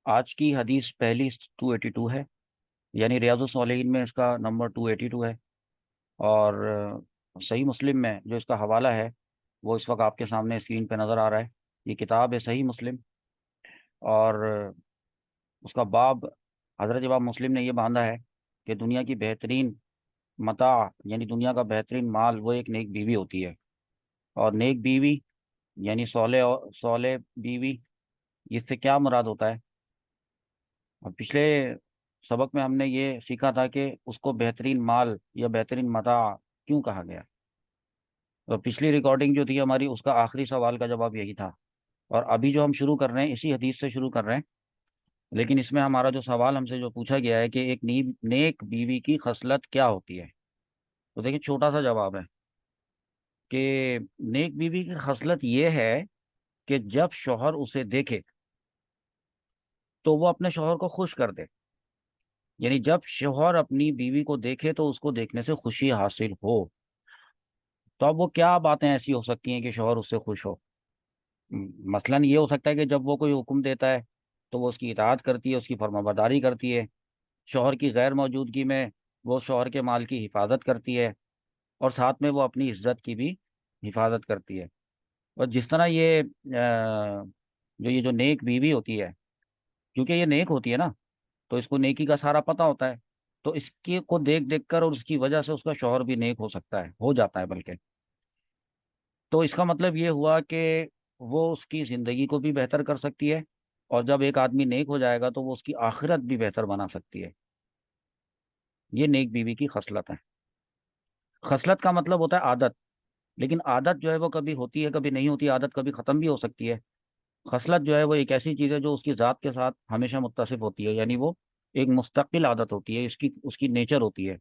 آج کی حدیث پہلی 282 ہے، یعنی ریاض الصالحین میں اس کا نمبر 282 ہے، اور صحیح مسلم میں جو اس کا حوالہ ہے وہ اس وقت آپ کے سامنے اسکرین پہ نظر آ رہا ہے۔ یہ کتاب ہے صحیح مسلم، اور اس کا باب حضرت امام مسلم نے یہ باندھا ہے کہ دنیا کی بہترین متاع، یعنی دنیا کا بہترین مال، وہ ایک نیک بیوی ہوتی ہے۔ اور نیک بیوی یعنی صالح بیوی، اس سے کیا مراد ہوتا ہے؟ اور پچھلے سبق میں ہم نے یہ سیکھا تھا کہ اس کو بہترین مال یا بہترین متاع کیوں کہا گیا، اور پچھلی ریکارڈنگ جو تھی ہماری اس کا آخری سوال کا جواب یہی تھا۔ اور ابھی جو ہم شروع کر رہے ہیں اسی حدیث سے شروع کر رہے ہیں، لیکن اس میں ہمارا جو سوال ہم سے جو پوچھا گیا ہے کہ ایک نیک بیوی کی خصلت کیا ہوتی ہے، تو دیکھیں چھوٹا سا جواب ہے کہ نیک بیوی کی خصلت یہ ہے کہ جب شوہر اسے دیکھے تو وہ اپنے شوہر کو خوش کر دے، یعنی جب شوہر اپنی بیوی کو دیکھے تو اس کو دیکھنے سے خوشی حاصل ہو۔ تو اب وہ کیا باتیں ایسی ہو سکتی ہیں کہ شوہر اس سے خوش ہو؟ مثلاً یہ ہو سکتا ہے کہ جب وہ کوئی حکم دیتا ہے تو وہ اس کی اطاعت کرتی ہے، اس کی فرما برداری کرتی ہے۔ شوہر کی غیر موجودگی میں وہ شوہر کے مال کی حفاظت کرتی ہے، اور ساتھ میں وہ اپنی عزت کی بھی حفاظت کرتی ہے۔ اور جس طرح یہ جو نیک بیوی ہوتی ہے، کیونکہ یہ نیک ہوتی ہے نا، تو اس کو نیکی کا سارا پتہ ہوتا ہے، تو اس کی کو دیکھ دیکھ کر اور اس کی وجہ سے اس کا شوہر بھی نیک ہو سکتا ہے، ہو جاتا ہے بلکہ۔ تو اس کا مطلب یہ ہوا کہ وہ اس کی زندگی کو بھی بہتر کر سکتی ہے، اور جب ایک آدمی نیک ہو جائے گا تو وہ اس کی آخرت بھی بہتر بنا سکتی ہے۔ یہ نیک بیوی کی خصلت ہے۔ خصلت کا مطلب ہوتا ہے عادت، لیکن عادت جو ہے وہ کبھی ہوتی ہے کبھی نہیں ہوتی، عادت کبھی ختم بھی ہو سکتی ہے۔ خصلت جو ہے وہ ایک ایسی چیز ہے جو اس کی ذات کے ساتھ ہمیشہ متصف ہوتی ہے، یعنی وہ ایک مستقل عادت ہوتی ہے، اس کی نیچر ہوتی ہے،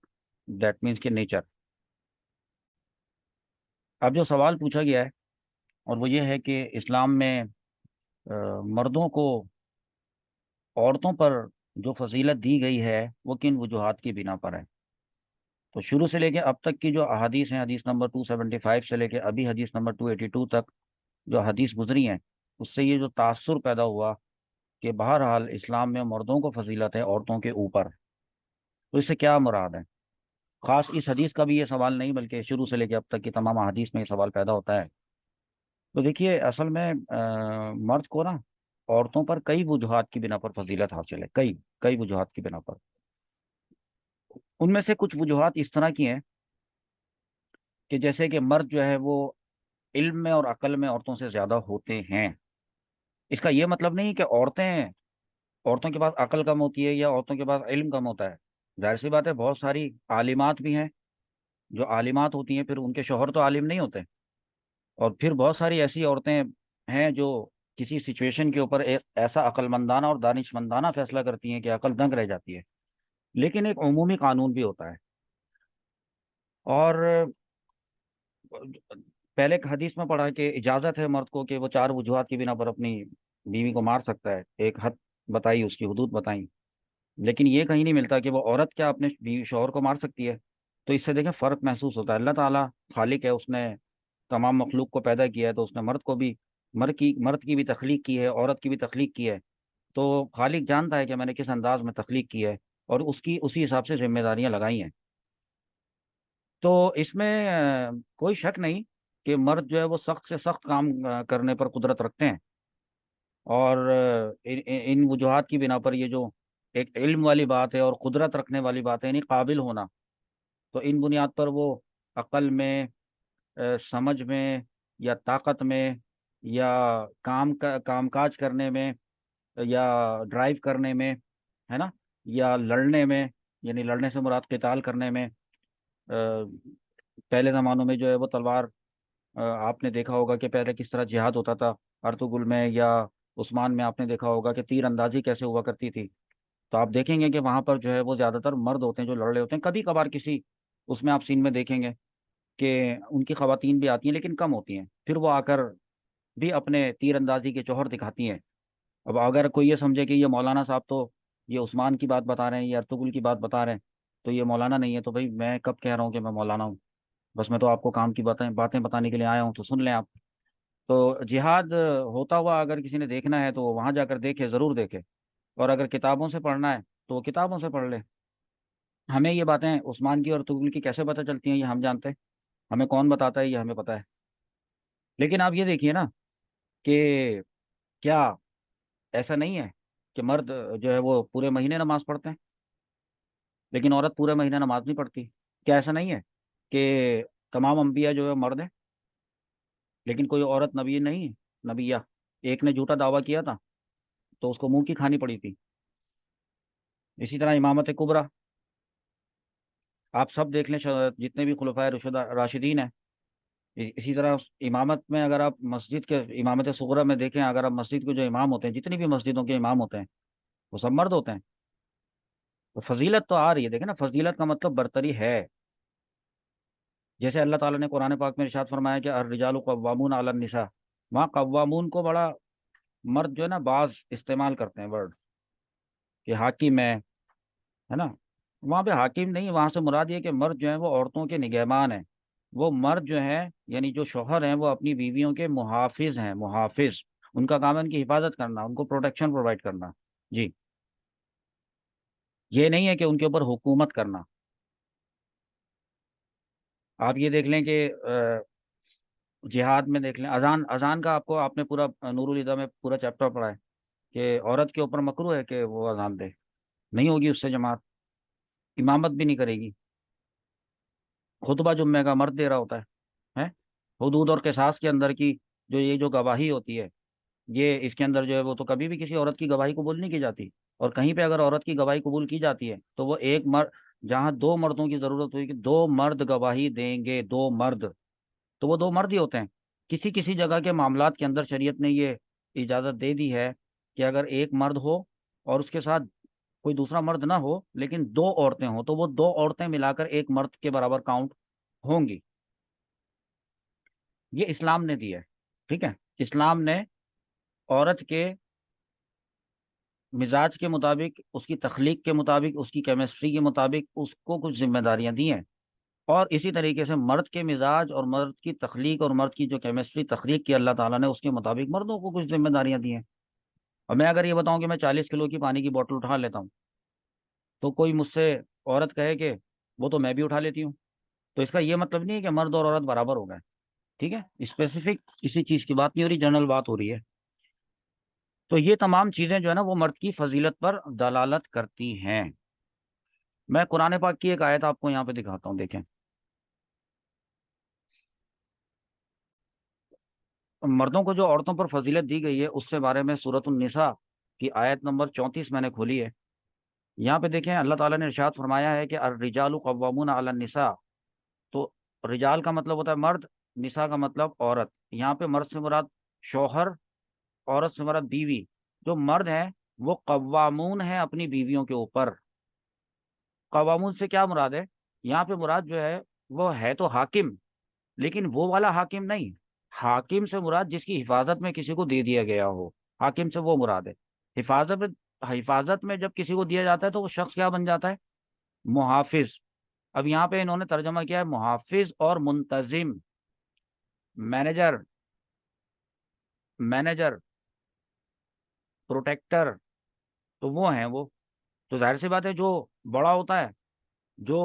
دیٹ مینس کہ نیچر۔ اب جو سوال پوچھا گیا ہے، اور وہ یہ ہے کہ اسلام میں مردوں کو عورتوں پر جو فضیلت دی گئی ہے وہ کن وجوہات کی بنا پر ہے؟ تو شروع سے لے کے اب تک کی جو احادیث ہیں، حدیث نمبر 275 سے لے کے ابھی حدیث نمبر 282 تک جو حدیث گزری ہیں، اس سے یہ جو تاثر پیدا ہوا کہ بہرحال اسلام میں مردوں کو فضیلت ہے عورتوں کے اوپر، تو اس سے کیا مراد ہے؟ خاص اس حدیث کا بھی یہ سوال نہیں، بلکہ شروع سے لے کے اب تک کی تمام احادیث میں یہ سوال پیدا ہوتا ہے۔ تو دیکھیے اصل میں مرد کو نا عورتوں پر کئی وجوہات کی بنا پر فضیلت حاصل ہے، کئی کئی وجوہات کی بنا پر۔ ان میں سے کچھ وجوہات اس طرح کی ہیں کہ جیسے کہ مرد جو ہے وہ علم میں اور عقل میں عورتوں سے زیادہ ہوتے ہیں۔ اس کا یہ مطلب نہیں کہ عورتوں کے پاس عقل کم ہوتی ہے یا عورتوں کے پاس علم کم ہوتا ہے۔ ظاہر سی بات ہے، بہت ساری عالمات بھی ہیں، جو عالمات ہوتی ہیں پھر ان کے شوہر تو عالم نہیں ہوتے، اور پھر بہت ساری ایسی عورتیں ہیں جو کسی سچویشن کے اوپر ایک ایسا عقل مندانہ اور دانش مندانہ فیصلہ کرتی ہیں کہ عقل دنگ رہ جاتی ہے۔ لیکن ایک عمومی قانون بھی ہوتا ہے، اور پہلے ایک حدیث میں پڑھا کہ اجازت ہے مرد کو کہ وہ 4 وجوہات کی بنا پر اپنی بیوی کو مار سکتا ہے، ایک حد بتائی، اس کی حدود بتائیں، لیکن یہ کہیں نہیں ملتا کہ وہ عورت کیا اپنے بیوی شوہر کو مار سکتی ہے۔ تو اس سے دیکھیں فرق محسوس ہوتا ہے۔ اللہ تعالیٰ خالق ہے، اس نے تمام مخلوق کو پیدا کیا ہے، تو اس نے مرد کو بھی، مرد کی بھی تخلیق کی ہے، عورت کی بھی تخلیق کی ہے۔ تو خالق جانتا ہے کہ میں نے کس انداز میں تخلیق کی ہے، اور اسی حساب سے ذمہ داریاں لگائی ہیں۔ تو اس میں کوئی شک نہیں کہ مرد جو ہے وہ سخت سے سخت کام کرنے پر قدرت رکھتے ہیں، اور ان وجوہات کی بنا پر یہ جو ایک علم والی بات ہے اور قدرت رکھنے والی بات ہے، یعنی قابل ہونا، تو ان بنیاد پر وہ عقل میں، سمجھ میں، یا طاقت میں، یا کام کاج کرنے میں، یا ڈرائیو کرنے میں، ہے نا، یا لڑنے میں، یعنی لڑنے سے مراد قتال کرنے میں، پہلے زمانوں میں جو ہے وہ تلوار، آپ نے دیکھا ہوگا کہ پہلے کس طرح جہاد ہوتا تھا، ارطغرل میں یا عثمان میں آپ نے دیکھا ہوگا کہ تیر اندازی کیسے ہوا کرتی تھی۔ تو آپ دیکھیں گے کہ وہاں پر جو ہے وہ زیادہ تر مرد ہوتے ہیں جو لڑ رہے ہوتے ہیں، کبھی کبھار کسی اس میں آپ سین میں دیکھیں گے کہ ان کی خواتین بھی آتی ہیں لیکن کم ہوتی ہیں، پھر وہ آ کر بھی اپنے تیر اندازی کے جوہر دکھاتی ہیں۔ اب اگر کوئی یہ سمجھے کہ یہ مولانا صاحب تو یہ عثمان کی بات بتا رہے ہیں، یہ ارطغرل کی بات بتا رہے ہیں، تو یہ مولانا نہیں ہے، تو بھائی میں کب کہہ رہا ہوں کہ میں مولانا ہوں؟ بس میں تو آپ کو کام کی باتیں باتیں بتانے کے لیے آیا ہوں، تو سن لیں آپ۔ تو جہاد ہوتا ہوا اگر کسی نے دیکھنا ہے تو وہ وہاں جا کر دیکھے، ضرور دیکھے، اور اگر کتابوں سے پڑھنا ہے تو وہ کتابوں سے پڑھ لے۔ ہمیں یہ باتیں عثمان کی اور طغرل کی کیسے پتہ چلتی ہیں یہ ہم جانتے ہیں، ہمیں کون بتاتا ہے یہ ہمیں پتہ ہے۔ لیکن آپ یہ دیکھیے نا کہ کیا ایسا نہیں ہے کہ مرد جو ہے وہ پورے مہینے نماز پڑھتے ہیں لیکن عورت پورے مہینے نماز نہیں پڑھتی؟ کیا ایسا نہیں ہے کہ تمام انبیاء جو ہے مرد ہیں لیکن کوئی عورت نبی نہیں ہے، نبیہ؟ ایک نے جھوٹا دعویٰ کیا تھا تو اس کو منہ کی کھانی پڑی تھی۔ اسی طرح امامت کبریٰ آپ سب دیکھ لیں، جتنے بھی خلفائے راشدین ہیں، اسی طرح امامت میں اگر آپ مسجد کے امامت صغرا میں دیکھیں، اگر آپ مسجد کے جو امام ہوتے ہیں، جتنی بھی مسجدوں کے امام ہوتے ہیں، وہ سب مرد ہوتے ہیں۔ تو فضیلت تو آ رہی ہے، دیکھیں نا، فضیلت کا مطلب برتری ہے۔ جیسے اللہ تعالیٰ نے قرآن پاک میں ارشاد فرمایا کہ الرجال قوامون علی النساء، وہاں قوامون کو بڑا مرد جو ہے نا بعض استعمال کرتے ہیں ورڈ کہ حاکم ہے نا؟ وہاں پہ حاکم نہیں، وہاں سے مراد یہ کہ مرد جو ہیں وہ عورتوں کے نگہبان ہیں۔ وہ مرد جو ہیں یعنی جو شوہر ہیں وہ اپنی بیویوں کے محافظ ہیں، محافظ، ان کا کام ہے ان کی حفاظت کرنا، ان کو پروٹیکشن پرووائڈ کرنا۔ جی، یہ نہیں ہے کہ ان کے اوپر حکومت کرنا۔ آپ یہ دیکھ لیں کہ جہاد میں دیکھ لیں، اذان، اذان کا آپ نے پورا نور الہدیٰ میں پورا چیپٹر پڑھا ہے کہ عورت کے اوپر مکروہ ہے کہ وہ اذان دے، نہیں ہوگی اس سے جماعت، امامت بھی نہیں کرے گی۔ خطبہ جمعہ کا مرد دے رہا ہوتا ہے۔ حدود اور قصاص کے اندر کی جو یہ جو گواہی ہوتی ہے، یہ اس کے اندر جو ہے وہ تو کبھی بھی کسی عورت کی گواہی قبول نہیں کی جاتی۔ اور کہیں پہ اگر عورت کی گواہی قبول کی جاتی ہے تو وہ ایک مرد، جہاں دو مردوں کی ضرورت ہوئی کہ دو مرد گواہی دیں گے، دو مرد، تو وہ دو مرد ہی ہوتے ہیں۔ کسی کسی جگہ کے معاملات کے اندر شریعت نے یہ اجازت دے دی ہے کہ اگر ایک مرد ہو اور اس کے ساتھ کوئی دوسرا مرد نہ ہو لیکن دو عورتیں ہوں تو وہ دو عورتیں ملا کر ایک مرد کے برابر کاؤنٹ ہوں گی۔ یہ اسلام نے دی ہے، ٹھیک ہے؟ اسلام نے عورت کے مزاج کے مطابق، اس کی تخلیق کے مطابق، اس کی کیمسٹری کے مطابق اس کو کچھ ذمہ داریاں دی ہیں، اور اسی طریقے سے مرد کے مزاج اور مرد کی تخلیق اور مرد کی جو کیمسٹری تخلیق کی اللہ تعالیٰ نے اس کے مطابق مردوں کو کچھ ذمہ داریاں دی ہیں۔ اور میں اگر یہ بتاؤں کہ میں 40 کلو کی پانی کی بوتل اٹھا لیتا ہوں تو کوئی مجھ سے عورت کہے کہ وہ تو میں بھی اٹھا لیتی ہوں، تو اس کا یہ مطلب نہیں ہے کہ مرد اور عورت برابر ہو گئے، ٹھیک ہے؟ اسپیسیفک کسی چیز کی بات نہیں ہو رہی، جنرل بات ہو رہی ہے۔ تو یہ تمام چیزیں جو ہے نا وہ مرد کی فضیلت پر دلالت کرتی ہیں۔ میں قرآن پاک کی ایک آیت آپ کو یہاں پہ دکھاتا ہوں، دیکھیں۔ مردوں کو جو عورتوں پر فضیلت دی گئی ہے اس سے بارے میں سورۃ النساء کی آیت نمبر 34 میں نے کھولی ہے۔ یہاں پہ دیکھیں، اللہ تعالیٰ نے ارشاد فرمایا ہے کہ الرجال قوامون علی النساء، تو رجال کا مطلب ہوتا ہے مرد، نساء کا مطلب عورت۔ یہاں پہ مرد سے مراد شوہر، عورت سے مراد بیوی۔ جو مرد ہیں وہ قوامون ہیں اپنی بیویوں کے اوپر۔ قوامون سے کیا مراد ہے؟ یہاں پہ مراد جو ہے وہ ہے تو حاکم، لیکن وہ والا حاکم نہیں۔ حاکم سے مراد جس کی حفاظت میں کسی کو دے دیا گیا ہو، حاکم سے وہ مراد ہے۔ حفاظت میں، حفاظت میں جب کسی کو دیا جاتا ہے تو وہ شخص کیا بن جاتا ہے؟ محافظ۔ اب یہاں پہ انہوں نے ترجمہ کیا ہے محافظ اور منتظم، مینیجر، مینیجر، پروٹیکٹر، تو وہ ہیں وہ۔ تو ظاہر سی بات ہے جو بڑا ہوتا ہے، جو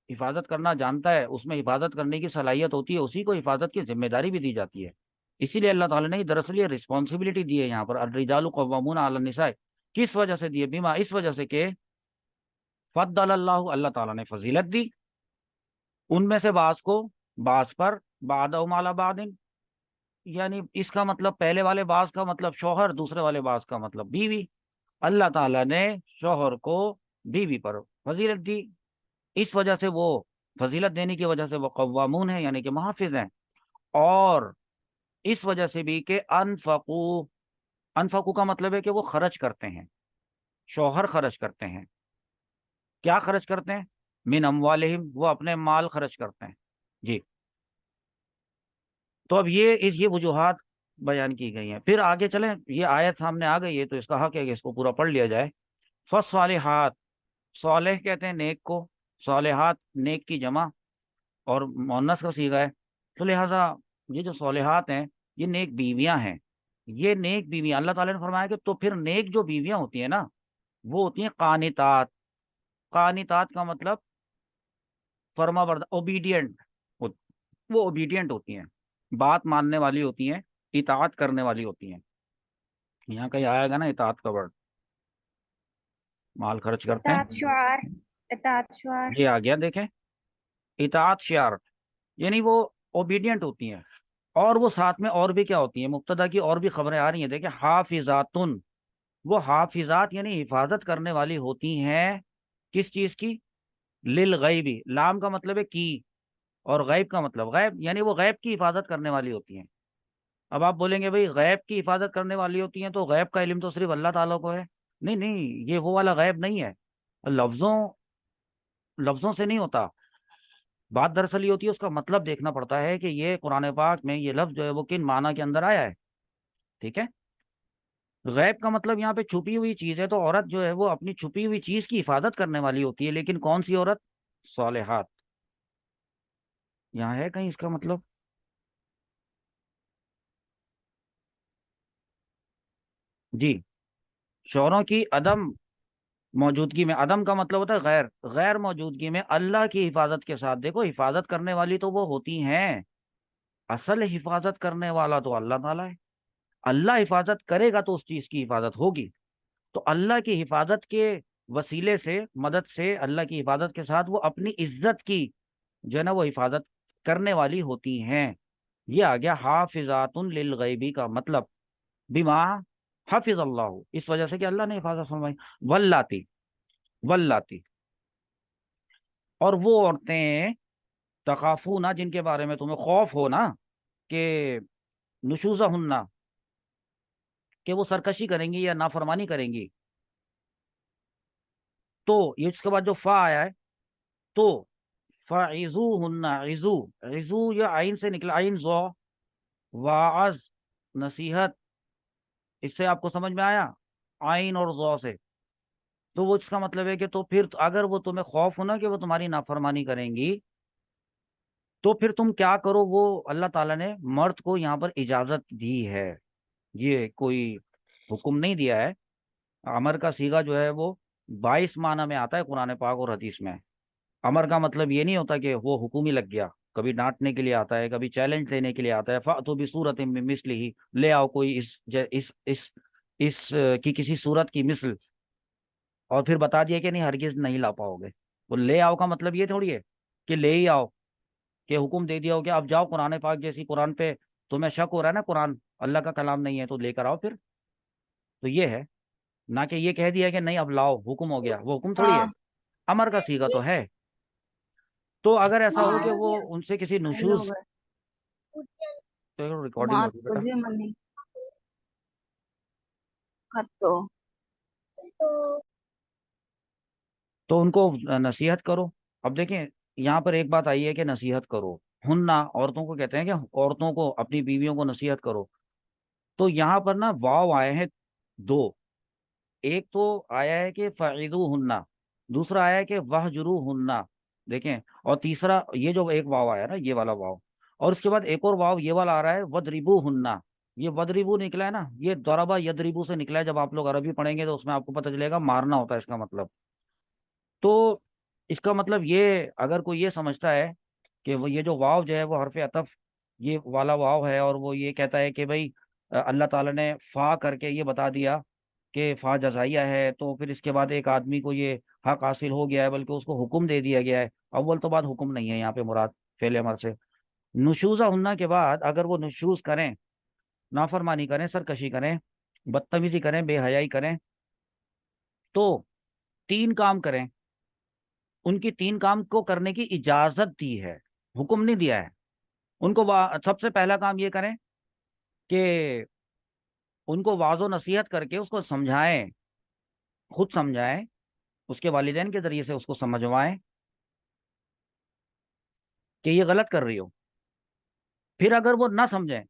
حفاظت کرنا جانتا ہے، اس میں حفاظت کرنے کی صلاحیت ہوتی ہے، اسی کو حفاظت کی ذمہ داری بھی دی جاتی ہے۔ اسی لیے اللہ تعالیٰ نے دراصل یہ رسپانسبلٹی دی ہے یہاں پر، الرجال قوامون علی النساء، کس وجہ سے دی ہے؟ بیما، اس وجہ سے کہ فضل اللہ، اللہ تعالیٰ نے فضیلت دی ان میں سے بعض کو بعض پر، بعضهم علی بعض، یعنی اس کا مطلب پہلے والے بعض کا مطلب شوہر، دوسرے والے بعض کا مطلب بیوی۔ اللہ تعالیٰ نے شوہر کو بیوی پر فضیلت دی، اس وجہ سے وہ، فضیلت دینے کی وجہ سے وہ قوامون ہیں یعنی کہ محافظ ہیں۔ اور اس وجہ سے بھی کہ انفقو، انفقو کا مطلب ہے کہ وہ خرچ کرتے ہیں، شوہر خرچ کرتے ہیں۔ کیا خرچ کرتے ہیں؟ من اموالہم، وہ اپنے مال خرچ کرتے ہیں۔ جی، تو اب یہ وجوہات بیان کی گئی ہیں۔ پھر آگے چلیں، یہ آیت سامنے آ گئی ہے تو اس کا حق ہے کہ اس کو پورا پڑھ لیا جائے۔ فالصالحات، صالح کہتے ہیں نیک کو، صالحات نیک کی جمع اور مؤنث کا صیغہ ہے، تو لہٰذا یہ جو صالحات ہیں یہ نیک بیویاں ہیں۔ یہ نیک بیویاں، اللہ تعالیٰ نے فرمایا کہ تو پھر نیک جو بیویاں ہوتی ہیں نا وہ ہوتی ہیں قانتات. قانتات کا مطلب فرما بردار، اوبیڈینٹ. وہ اوبیڈینٹ ہوتی ہیں، بات ماننے والی ہوتی ہیں، اطاعت کرنے والی ہوتی ہیں. یہاں کہیں آئے گا نا اطاعت کا ورڈ، مال خرچ کرتے ہیں، اطاعت شعار. اطاعت شعار. یہ آ گیا دیکھیں. اطاعت شیار یعنی وہ اوبیڈینٹ ہوتی ہیں. اور وہ ساتھ میں اور بھی کیا ہوتی ہیں، مبتدا کی اور بھی خبریں آ رہی ہیں دیکھیں. حافظاتن، وہ حافظات یعنی حفاظت کرنے والی ہوتی ہیں. کس چیز کی؟ للغیبی، لام کا مطلب ہے کی، اور غیب کا مطلب غیب، یعنی وہ غیب کی حفاظت کرنے والی ہوتی ہیں. اب آپ بولیں گے بھئی غیب کی حفاظت کرنے والی ہوتی ہیں تو غیب کا علم تو صرف اللہ تعالیٰ کو ہے. نہیں نہیں، یہ وہ والا غیب نہیں ہے. لفظوں لفظوں سے نہیں ہوتا. بات دراصل یہ ہوتی ہے اس کا مطلب دیکھنا پڑتا ہے کہ یہ قرآن پاک میں یہ لفظ جو ہے وہ کن معنی کے اندر آیا ہے. ٹھیک ہے. غیب کا مطلب یہاں پہ چھپی ہوئی چیز ہے، تو عورت جو ہے وہ اپنی چھپی ہوئی چیز کی حفاظت کرنے والی ہوتی ہے. لیکن کون سی عورت؟ صالحات. یہاں ہے کہیں اس کا مطلب؟ جی. شوروں کی عدم موجودگی میں، عدم کا مطلب ہوتا ہے غیر، غیر موجودگی میں اللہ کی حفاظت کے ساتھ. دیکھو حفاظت کرنے والی تو وہ ہوتی ہیں، اصل حفاظت کرنے والا تو اللہ تعالیٰ ہے. اللہ حفاظت کرے گا تو اس چیز کی حفاظت ہوگی. تو اللہ کی حفاظت کے وسیلے سے، مدد سے، اللہ کی حفاظت کے ساتھ وہ اپنی عزت کی جو ہے نا وہ حفاظت کرنے والی ہوتی ہیں. یہ آ گیا حافظات للغیبی کا مطلب بما حفظ اللہ، اس وجہ سے کہ اللہ نے حفاظت فرمائی. واللاتی، واللاتی، اور وہ عورتیں تخافونا جن کے بارے میں تمہیں خوف ہو نا کہ نشوزہ ہننا، کہ وہ سرکشی کریں گی یا نافرمانی کریں گی. تو یہ اس کے بعد جو فا آیا ہے تو فعزو ہننا، عزو، عزو یا عین سے نکلا، عین زو، واعظ نصیحت، اس سے آپ کو سمجھ میں آیا، عین اور زو سے. تو وہ اس کا مطلب ہے کہ تو پھر اگر وہ تمہیں خوف ہونا کہ وہ تمہاری نافرمانی کریں گی تو پھر تم کیا کرو. وہ اللہ تعالیٰ نے مرد کو یہاں پر اجازت دی ہے، یہ کوئی حکم نہیں دیا ہے. امر کا صیغہ جو ہے وہ 22 معنی میں آتا ہے قرآن پاک اور حدیث میں. امر کا مطلب یہ نہیں ہوتا کہ وہ حکم ہی لگ گیا، کبھی ڈانٹنے کے لیے آتا ہے، کبھی چیلنج دینے کے لیے آتا ہے. فَأْتُوا بِصُورَةٍ مِّن مِّثْلِهِ، لے آؤ کوئی اس کی کسی صورت کی مثل. اور پھر بتا دیا کہ نہیں ہرگز نہیں لا پاؤ گے. وہ لے آؤ کا مطلب یہ تھوڑی ہے کہ لے ہی آؤ، کہ حکم دے دیا ہو کہ اب جاؤ قرآن پاک جیسی قرآن پہ تمہیں شک ہو رہا ہے نا قرآن اللہ کا کلام نہیں ہے تو لے کر آؤ پھر. تو یہ ہے، نہ کہ یہ کہہ دیا کہ نہیں اب لاؤ حکم ہو گیا. وہ حکم تھوڑی ہے، ہاں. امر کا صیغہ تو ہے. تو اگر ایسا ہو کہ ہاں. وہ ان سے کسی فائل ہو نشوز، گئے. ریکارڈنگ مات ہو رہی ہے بیٹا، بجے منی خط تو. تو ان کو نصیحت کرو. اب دیکھیں یہاں پر ایک بات آئی ہے کہ نصیحت کرو. ہننا عورتوں کو کہتے ہیں کہ عورتوں کو اپنی بیویوں کو نصیحت کرو. تو یہاں پر نا واو آئے ہیں دو. ایک تو آیا ہے کہ فعیدو ہننا، دوسرا آیا ہے کہ وہجرو ہننا. دیکھیں، اور تیسرا یہ جو ایک واو آیا نا یہ والا واو، اور اس کے بعد ایک اور واو یہ والا آ رہا ہے وضربو ہننا. یہ وضربو نکلا ہے نا، یہ ضربا یضربو سے نکلا ہے. جب آپ لوگ عربی پڑھیں گے تو اس میں آپ کو پتہ چلے گا مارنا ہوتا ہے اس کا مطلب. تو اس کا مطلب یہ اگر کوئی یہ سمجھتا ہے کہ وہ یہ جو واو جو ہے وہ حرف عطف یہ والا واو ہے، اور وہ یہ کہتا ہے کہ بھائی اللہ تعالیٰ نے فا کر کے یہ بتا دیا کہ فا جزائیہ ہے تو پھر اس کے بعد ایک آدمی کو یہ حق حاصل ہو گیا ہے، بلکہ اس کو حکم دے دیا گیا ہے. اول تو بات حکم نہیں ہے یہاں پہ مراد، فعل امر سے. نشوزہ ہننا کے بعد اگر وہ نشوز کریں، نافرمانی کریں، سرکشی کریں، بدتمیزی کریں، بے حیائی کریں، تو تین کام کریں. ان کی تین کام کو کرنے کی اجازت دی ہے، حکم نہیں دیا ہے. ان کو سب سے پہلا کام یہ کریں کہ ان کو واض و نصیحت کر کے اس کو سمجھائیں، خود سمجھائیں، اس کے والدین کے ذریعے سے اس کو سمجھوائیں کہ یہ غلط کر رہی ہو. پھر اگر وہ نہ سمجھیں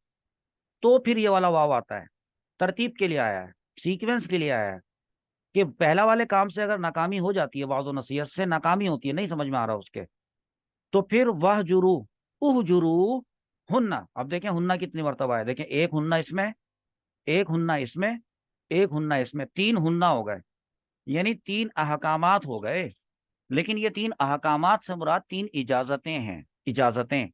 تو پھر یہ والا واو آتا ہے، ترتیب کے لیے آیا ہے، سیکوینس کے لیے آیا ہے. کہ پہلا والے کام سے اگر ناکامی ہو جاتی ہے، واض و نصیحت سے ناکامی ہوتی ہے، نہیں سمجھ میں آ رہا اس کے، تو پھر وہ جرو، اہ جرو ہننا. اب دیکھیں ہننا کتنی مرتبہ ہے، دیکھیں ایک ہننا اس میں، ایک ہننا اس میں، ایک ہننا اس میں، تین ہننا ہو گئے، یعنی تین احکامات ہو گئے۔ لیکن یہ تین احکامات سے مراد تین اجازتیں ہیں، اجازتیں۔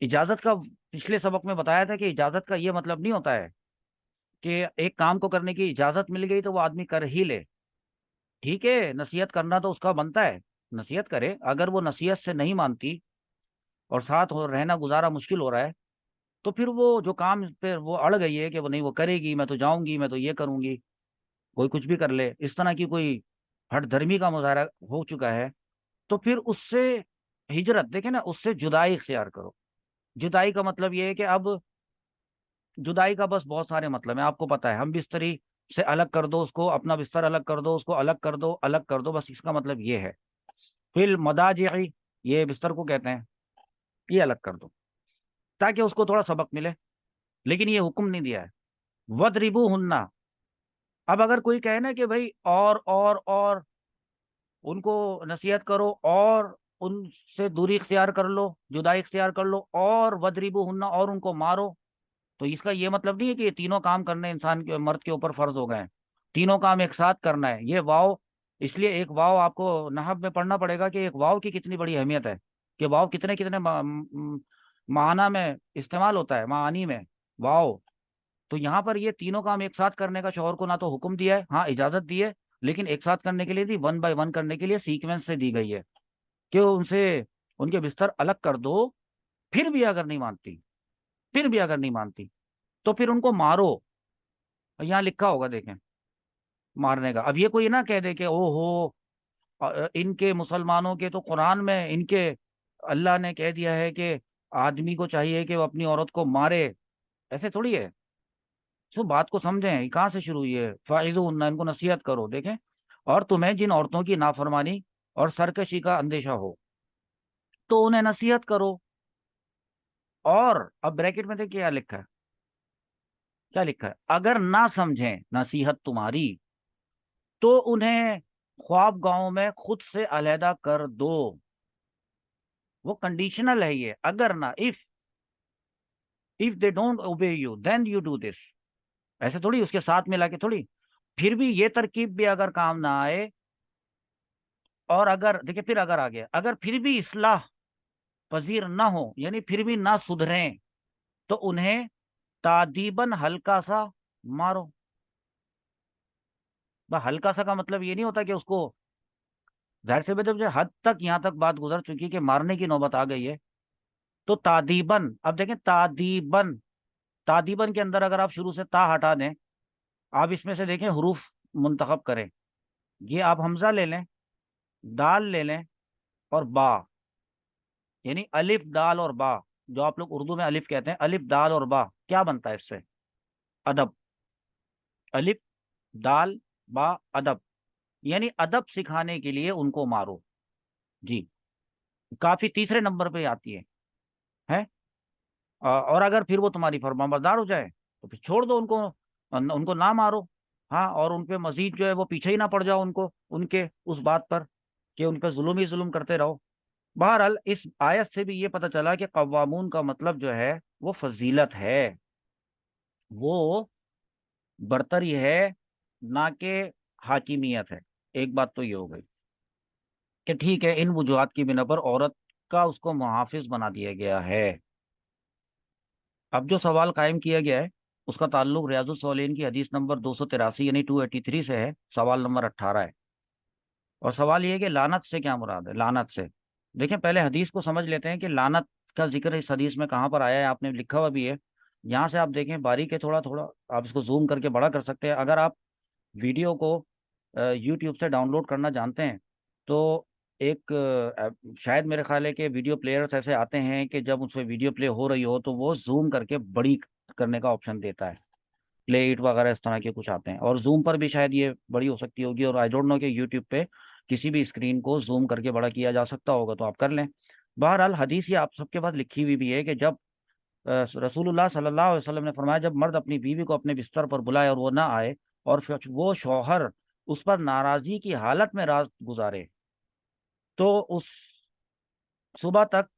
اجازت کا پچھلے سبق میں بتایا تھا کہ اجازت کا یہ مطلب نہیں ہوتا ہے کہ ایک کام کو کرنے کی اجازت مل گئی تو وہ آدمی کر ہی لے۔ ٹھیک ہے، نصیحت کرنا تو اس کا بنتا ہے، نصیحت کرے، اگر وہ نصیحت سے نہیں مانتی اور ساتھ رہنا گزارا مشکل ہو رہا ہے تو پھر وہ جو کام پہ وہ اڑ گئی ہے کہ وہ نہیں وہ کرے گی، میں تو جاؤں گی، میں تو یہ کروں گی، کوئی کچھ بھی کر لے، اس طرح کی کوئی ہٹ دھرمی کا مظاہرہ ہو چکا ہے، تو پھر اس سے ہجرت، دیکھیں نا، اس سے جدائی اختیار کرو۔ جدائی کا مطلب یہ ہے کہ اب جدائی کا بس بہت سارے مطلب ہیں، آپ کو پتا ہے، ہم بستری سے الگ کر دو اس کو، اپنا بستر الگ کر دو اس کو، الگ کر دو، الگ کر دو، بس اس کا مطلب یہ ہے۔ فی المداجع، یہ بستر کو کہتے ہیں، یہ الگ کر دو تاکہ اس کو تھوڑا سبق ملے، لیکن یہ حکم نہیں دیا ہے۔ وَضْرِبُوهُنَّ، اب اگر کوئی کہے نا کہ بھائی اور ان کو نصیحت کرو اور ان سے دوری اختیار کر لو، جدائی اختیار کر لو، اور وَضْرِبُوهُنَّ، اور ان کو مارو، تو اس کا یہ مطلب نہیں ہے کہ یہ تینوں کام کرنے انسان کے مرد کے اوپر فرض ہو گئے ہیں، تینوں کام ایک ساتھ کرنا ہے۔ یہ واو، اس لیے ایک واو آپ کو نحو میں پڑھنا پڑے گا کہ ایک واو کی کتنی بڑی اہمیت ہے، کہ واو کتنے کتنے معنی میں استعمال ہوتا ہے، معانی میں واو۔ تو یہاں پر یہ تینوں کام ایک ساتھ کرنے کا شوہر کو نہ تو حکم دیا ہے، ہاں اجازت دی ہے، لیکن ایک ساتھ کرنے کے لیے دی، ون بائی ون کرنے کے لیے سیکوینس سے دی گئی ہے کہ ان سے ان کے بستر الگ کر دو، پھر بھی اگر نہیں مانتی، پھر بھی اگر نہیں مانتی تو پھر ان کو مارو۔ یہاں لکھا ہوگا دیکھیں مارنے کا۔ اب یہ کوئی نہ کہہ دے کہ او ہو ان کے مسلمانوں کے تو قرآن میں ان کے اللہ نے کہہ دیا ہے کہ آدمی کو چاہیے کہ وہ اپنی عورت کو مارے، ایسے تھوڑی ہے۔ تو بات کو سمجھیں، یہ کہاں سے شروع ہوئی ہے؟ فَاعِظُوهُنَّ، ان کو نصیحت کرو، دیکھیں، اور تمہیں جن عورتوں کی نافرمانی اور سرکشی کا اندیشہ ہو تو انہیں نصیحت کرو۔ اور اب بریکٹ میں دیکھیں کیا لکھا ہے، کیا لکھا ہے، اگر نہ سمجھیں نصیحت تمہاری تو انہیں خواب گاؤں میں خود سے علیحدہ کر دو۔ وہ کنڈیشنل ہے، یہ اگر نہ، if they don't obey you then you do this، ایسے تھوڑی اس کے ساتھ ملا کے تھوڑی، پھر بھی یہ ترکیب بھی اگر کام نہ آئے، اور اگر دیکھیں پھر اگر آ گیا، اگر پھر بھی اصلاح پذیر نہ ہو، یعنی پھر بھی نہ سدھریں، تو انہیں تادیباً ہلکا سا مارو۔ ہلکا سا کا مطلب یہ نہیں ہوتا کہ اس کو، ظاہر سے جب حد تک یہاں تک بات گزر چکی کہ مارنے کی نوبت آ گئی ہے تو تادیباً، اب دیکھیں تادیباً، تادیباً کے اندر اگر آپ شروع سے تا ہٹا دیں، آپ اس میں سے دیکھیں حروف منتخب کریں، یہ آپ حمزہ لے لیں، دال لے لیں، اور با، یعنی الف دال اور با، جو آپ لوگ اردو میں الف کہتے ہیں، الف دال اور با کیا بنتا ہے اس سے؟ ادب، الف دال با ادب، یعنی ادب سکھانے کے لیے ان کو مارو۔ جی، کافی تیسرے نمبر پہ آتی ہے۔ اور اگر پھر وہ تمہاری فرمانبردار ہو جائے تو پھر چھوڑ دو ان کو نہ مارو، ہاں، اور ان پہ مزید جو ہے وہ پیچھے ہی نہ پڑ جاؤ ان کو، ان کے اس بات پر کہ ان پہ ظلم ہی ظلم کرتے رہو۔ بہرحال اس آیت سے بھی یہ پتہ چلا کہ قوامون کا مطلب جو ہے وہ فضیلت ہے، وہ برتری ہے، نہ کہ حاکمیت ہے۔ ایک بات تو یہ ہو گئی کہ ٹھیک ہے، ان وجوہات کی بنا پر عورت کا اس کو محافظ بنا دیا گیا ہے۔ اب جو سوال قائم کیا گیا ہے اس کا تعلق ریاض الصالحین کی حدیث نمبر 283 یعنی 283 سے ہے، سوال نمبر 18 ہے، اور سوال یہ ہے کہ لعنت سے کیا مراد ہے؟ لعنت سے دیکھیں، پہلے حدیث کو سمجھ لیتے ہیں کہ لعنت کا ذکر اس حدیث میں کہاں پر آیا ہے، آپ نے لکھا ہوا بھی ہے، یہاں سے آپ دیکھیں باریک ہے، تھوڑا تھوڑا آپ اس کو زوم کر کے بڑا کر سکتے ہیں۔ اگر آپ ویڈیو کو یوٹیوب سے ڈاؤن لوڈ کرنا جانتے ہیں تو ایک شاید میرے خیال ہے کہ ویڈیو پلیئرس ایسے آتے ہیں کہ جب اس پہ ویڈیو پلے ہو رہی ہو تو وہ زوم کر کے بڑی کرنے کا آپشن دیتا ہے، پلے اٹ وغیرہ اس طرح کے کچھ آتے ہیں، اور زوم پر بھی شاید یہ بڑی ہو سکتی ہوگی، اور آئی ڈونٹ نو کہ یوٹیوب پہ کسی بھی اسکرین کو زوم کر کے بڑا کیا جا سکتا ہوگا تو آپ کر لیں۔ بہرحال حدیث یہ آپ سب کے پاس لکھی ہوئی بھی ہے کہ جب رسول اللہ صلی اللہ علیہ وسلم نے فرمایا جب مرد اپنی بیوی کو اپنے بستر پر بلائے اور وہ نہ آئے اور پھر وہ شوہر اس پر ناراضی کی حالت میں رات گزارے تو اس صبح تک،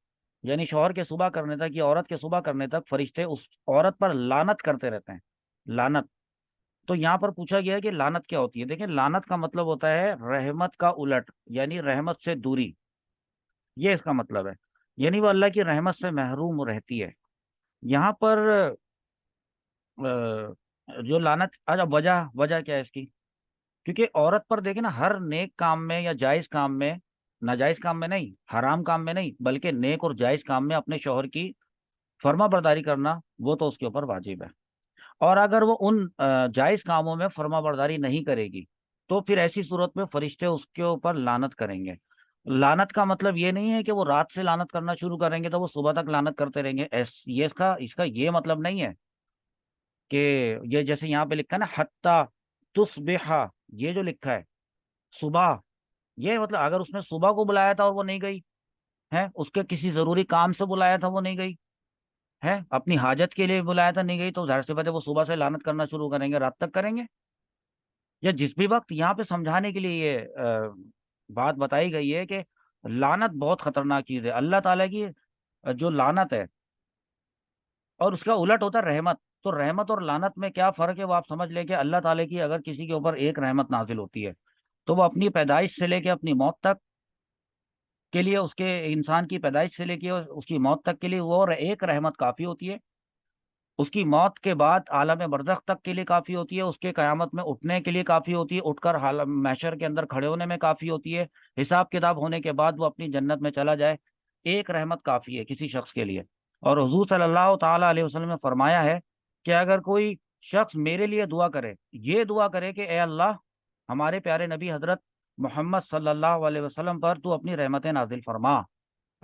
یعنی شوہر کے صبح کرنے تک یا عورت کے صبح کرنے تک، فرشتے اس عورت پر لعنت کرتے رہتے ہیں، لعنت۔ تو یہاں پر پوچھا گیا ہے کہ لعنت کیا ہوتی ہے. دیکھیں لعنت کا مطلب ہوتا ہے رحمت کا الٹ، یعنی رحمت سے دوری. یہ اس کا مطلب ہے، یعنی وہ اللہ کی رحمت سے محروم رہتی ہے. یہاں پر جو لعنت، اچھا وجہ وجہ کیا ہے اس کی؟ کیونکہ عورت پر دیکھیں نا، ہر نیک کام میں یا جائز کام میں، ناجائز کام میں نہیں، حرام کام میں نہیں، بلکہ نیک اور جائز کام میں اپنے شوہر کی فرما برداری کرنا وہ تو اس کے اوپر واجب ہے. اور اگر وہ ان جائز کاموں میں فرما برداری نہیں کرے گی تو پھر ایسی صورت میں فرشتے اس کے اوپر لعنت کریں گے. لعنت کا مطلب یہ نہیں ہے کہ وہ رات سے لعنت کرنا شروع کریں گے تو وہ صبح تک لعنت کرتے رہیں گے. یہ اس کا یہ مطلب نہیں ہے کہ یہ جیسے یہاں پہ لکھا ہے نا حتی تصبح، یہ جو لکھا ہے صبح، یہ مطلب اگر اس نے صبح کو بلایا تھا اور وہ نہیں گئی ہے، اس کے کسی ضروری کام سے بلایا تھا وہ نہیں گئی ہے، اپنی حاجت کے لیے بلایا تھا نہیں گئی، تو ظاہر سی بات ہے وہ صبح سے لعنت کرنا شروع کریں گے، رات تک کریں گے. یا جس بھی وقت یہاں پہ سمجھانے کے لیے یہ بات بتائی گئی ہے کہ لعنت بہت خطرناک چیز ہے. اللہ تعالیٰ کی جو لعنت ہے اور اس کا الٹ ہوتا ہے رحمت. تو رحمت اور لعنت میں کیا فرق ہے وہ آپ سمجھ لیں کہ اللہ تعالیٰ کی اگر کسی کے اوپر ایک رحمت نازل ہوتی ہے تو وہ اپنی پیدائش سے لے کے اپنی موت تک کے لیے، اس کے انسان کی پیدائش سے لے کے اس کی موت تک کے لیے وہ ایک رحمت کافی ہوتی ہے. اس کی موت کے بعد عالم برزخ تک کے لیے کافی ہوتی ہے، اس کے قیامت میں اٹھنے کے لیے کافی ہوتی ہے، اٹھ کر محشر کے اندر کھڑے ہونے میں کافی ہوتی ہے، حساب کتاب ہونے کے بعد وہ اپنی جنت میں چلا جائے. ایک رحمت کافی ہے کسی شخص کے لیے. اور حضور صلی اللہ تعالی علیہ وسلم نے فرمایا ہے کہ اگر کوئی شخص میرے لیے دعا کرے، یہ دعا کرے کہ اے اللہ، ہمارے پیارے نبی حضرت محمد صلی اللہ علیہ وسلم پر تو اپنی رحمت نازل فرما.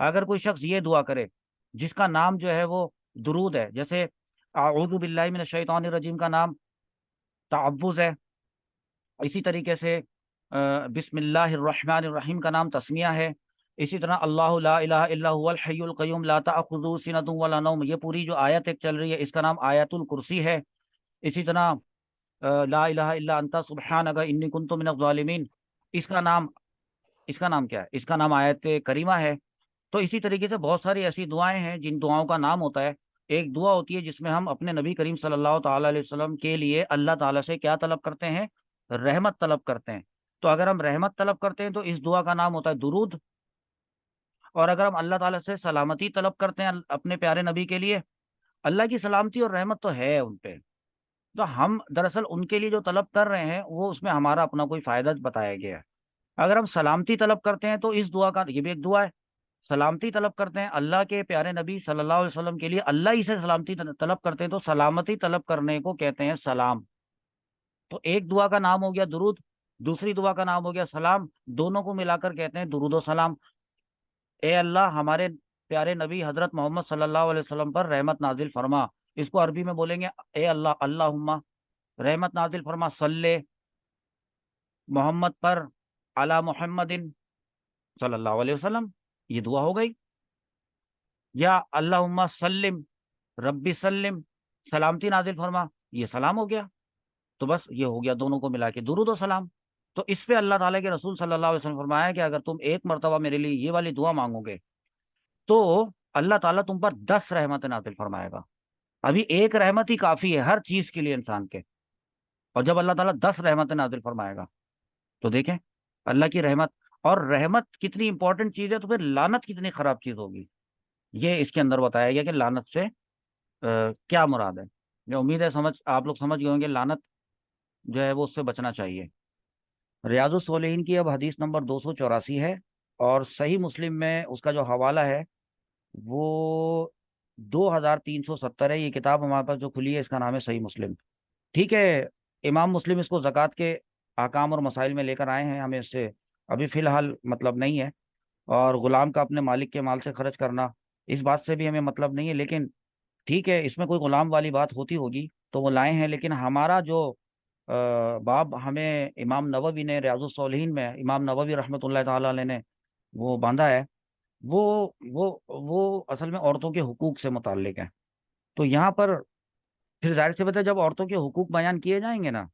اگر کوئی شخص یہ دعا کرے جس کا نام جو ہے وہ درود ہے، جیسے اعوذ باللہ من الشیطان الرجیم کا نام تعوذ ہے، اسی طریقے سے بسم اللہ الرحمن الرحیم کا نام تسمیہ ہے، اسی طرح اللہ لا الہ الا هو الحی القیوم لا تأخذہ سنۃ ولا نوم، یہ پوری جو آیت ایک چل رہی ہے اس کا نام آیت الکرسی ہے. اسی طرح لا الہ الا انت سبحانک انی کنت من الظالمین، اس کا نام اس کا نام کیا ہے؟ اس کا نام آیت کریمہ ہے. تو اسی طریقے سے بہت ساری ایسی دعائیں ہیں جن دعاؤں کا نام ہوتا ہے. ایک دعا ہوتی ہے جس میں ہم اپنے نبی کریم صلی اللہ تعالی علیہ وسلم کے لیے اللہ تعالیٰ سے کیا طلب کرتے ہیں؟ رحمت طلب کرتے ہیں. تو اگر ہم رحمت طلب کرتے ہیں تو اس دعا کا نام ہوتا ہے درود. اور اگر ہم اللہ تعالیٰ سے سلامتی طلب کرتے ہیں اپنے پیارے نبی کے لیے، اللہ کی سلامتی اور رحمت تو ہے ان پہ، تو ہم دراصل ان کے لیے جو طلب کر رہے ہیں وہ اس میں ہمارا اپنا کوئی فائدہ بتایا گیا ہے. اگر ہم سلامتی طلب کرتے ہیں تو اس دعا کا، یہ بھی ایک دعا ہے، سلامتی طلب کرتے ہیں اللہ کے پیارے نبی صلی اللہ علیہ وسلم کے لیے، اللہ ہی سے سلامتی طلب کرتے ہیں تو سلامتی طلب کرنے کو کہتے ہیں سلام. تو ایک دعا کا نام ہو گیا درود، دوسری دعا کا نام ہو گیا سلام، دونوں کو ملا کر کہتے ہیں درود و سلام. اے اللہ، ہمارے پیارے نبی حضرت محمد صلی اللہ علیہ وسلم پر رحمت نازل فرما. اس کو عربی میں بولیں گے اے اللہ، اللہم رحمت نازل فرما، صلی محمد پر، علی محمد صلی اللہ علیہ وسلم، یہ دعا ہو گئی. یا اللہم سلم ربی سلم، سلامتی نازل فرما، یہ سلام ہو گیا. تو بس یہ ہو گیا دونوں کو ملا کے درود و سلام. تو اس پہ اللہ تعالیٰ کے رسول صلی اللہ علیہ وسلم فرمایا کہ اگر تم ایک مرتبہ میرے لیے یہ والی دعا مانگو گے تو اللہ تعالیٰ تم پر 10 رحمت نازل فرمائے گا. ابھی ایک رحمت ہی کافی ہے ہر چیز کے لیے انسان کے، اور جب اللہ تعالیٰ 10 رحمت نازل فرمائے گا تو دیکھیں اللہ کی رحمت. اور رحمت کتنی امپورٹنٹ چیز ہے تو پھر لعنت کتنی خراب چیز ہوگی، یہ اس کے اندر بتایا گیا کہ لعنت سے کیا مراد ہے. میں امید ہے آپ لوگ سمجھ گئے ہوں گے لعنت جو ہے وہ اس سے بچنا چاہیے. ریاض الصالحین کی اب حدیث نمبر 284 ہے، اور صحیح مسلم میں اس کا جو حوالہ ہے وہ 2370 ہے. یہ کتاب ہمارے پاس جو کھلی ہے اس کا نام ہے صحیح مسلم. ٹھیک ہے، امام مسلم اس کو زکوٰۃ کے احکام اور مسائل میں لے کر آئے ہیں، ہمیں اس سے ابھی فی الحال مطلب نہیں ہے. اور غلام کا اپنے مالک کے مال سے خرچ کرنا، اس بات سے بھی ہمیں مطلب نہیں ہے. لیکن ٹھیک ہے، اس میں کوئی غلام والی بات ہوتی ہوگی تو وہ لائے ہیں. لیکن ہمارا جو باب ہمیں امام نووی نے ریاض الصالحین میں، امام نووی رحمۃ اللہ تعالی علیہ نے وہ باندھا ہے، وہ وہ اصل میں عورتوں کے حقوق سے متعلق ہے. تو یہاں پر پھر ظاہر سی بات ہے جب عورتوں کے حقوق بیان کیے جائیں گے نا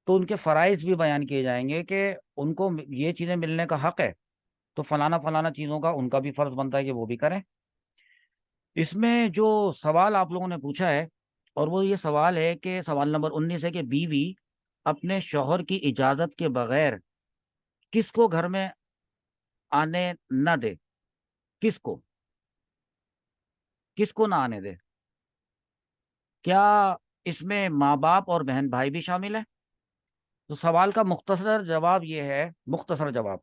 تو ان کے فرائض بھی بیان کیے جائیں گے کہ ان کو یہ چیزیں ملنے کا حق ہے، تو فلانا فلانا چیزوں کا ان کا بھی فرض بنتا ہے کہ وہ بھی کریں. اس میں جو سوال آپ لوگوں نے پوچھا ہے اور وہ یہ سوال ہے کہ سوال نمبر 19 ہے کہ بیوی اپنے شوہر کی اجازت کے بغیر کس کو گھر میں آنے نہ دے؟ کس کو؟ کس کو نہ آنے دے؟ کیا اس میں ماں باپ اور بہن بھائی بھی شامل ہیں؟ تو سوال کا مختصر جواب یہ ہے، مختصر جواب،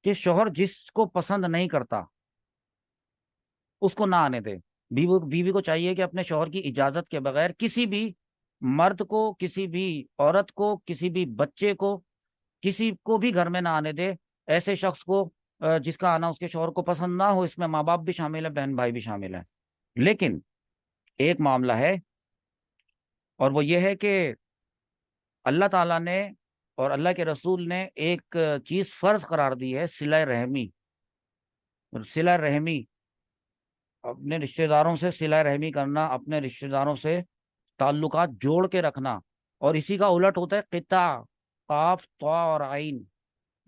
کہ شوہر جس کو پسند نہیں کرتا اس کو نہ آنے دے۔ بیوی کو چاہیے کہ اپنے شوہر کی اجازت کے بغیر کسی بھی مرد کو، کسی بھی عورت کو، کسی بھی بچے کو، کسی کو بھی گھر میں نہ آنے دے، ایسے شخص کو جس کا آنا اس کے شوہر کو پسند نہ ہو۔ اس میں ماں باپ بھی شامل ہے، بہن بھائی بھی شامل ہیں۔ لیکن ایک معاملہ ہے، اور وہ یہ ہے کہ اللہ تعالیٰ نے اور اللہ کے رسول نے ایک چیز فرض قرار دی ہے، صلہ رحمی۔ صلہ رحمی، اپنے رشتہ داروں سے صلہ رحمی کرنا، اپنے رشتہ داروں سے تعلقات جوڑ کے رکھنا، اور اسی کا الٹ ہوتا ہے قطع، قاف طا اور عین،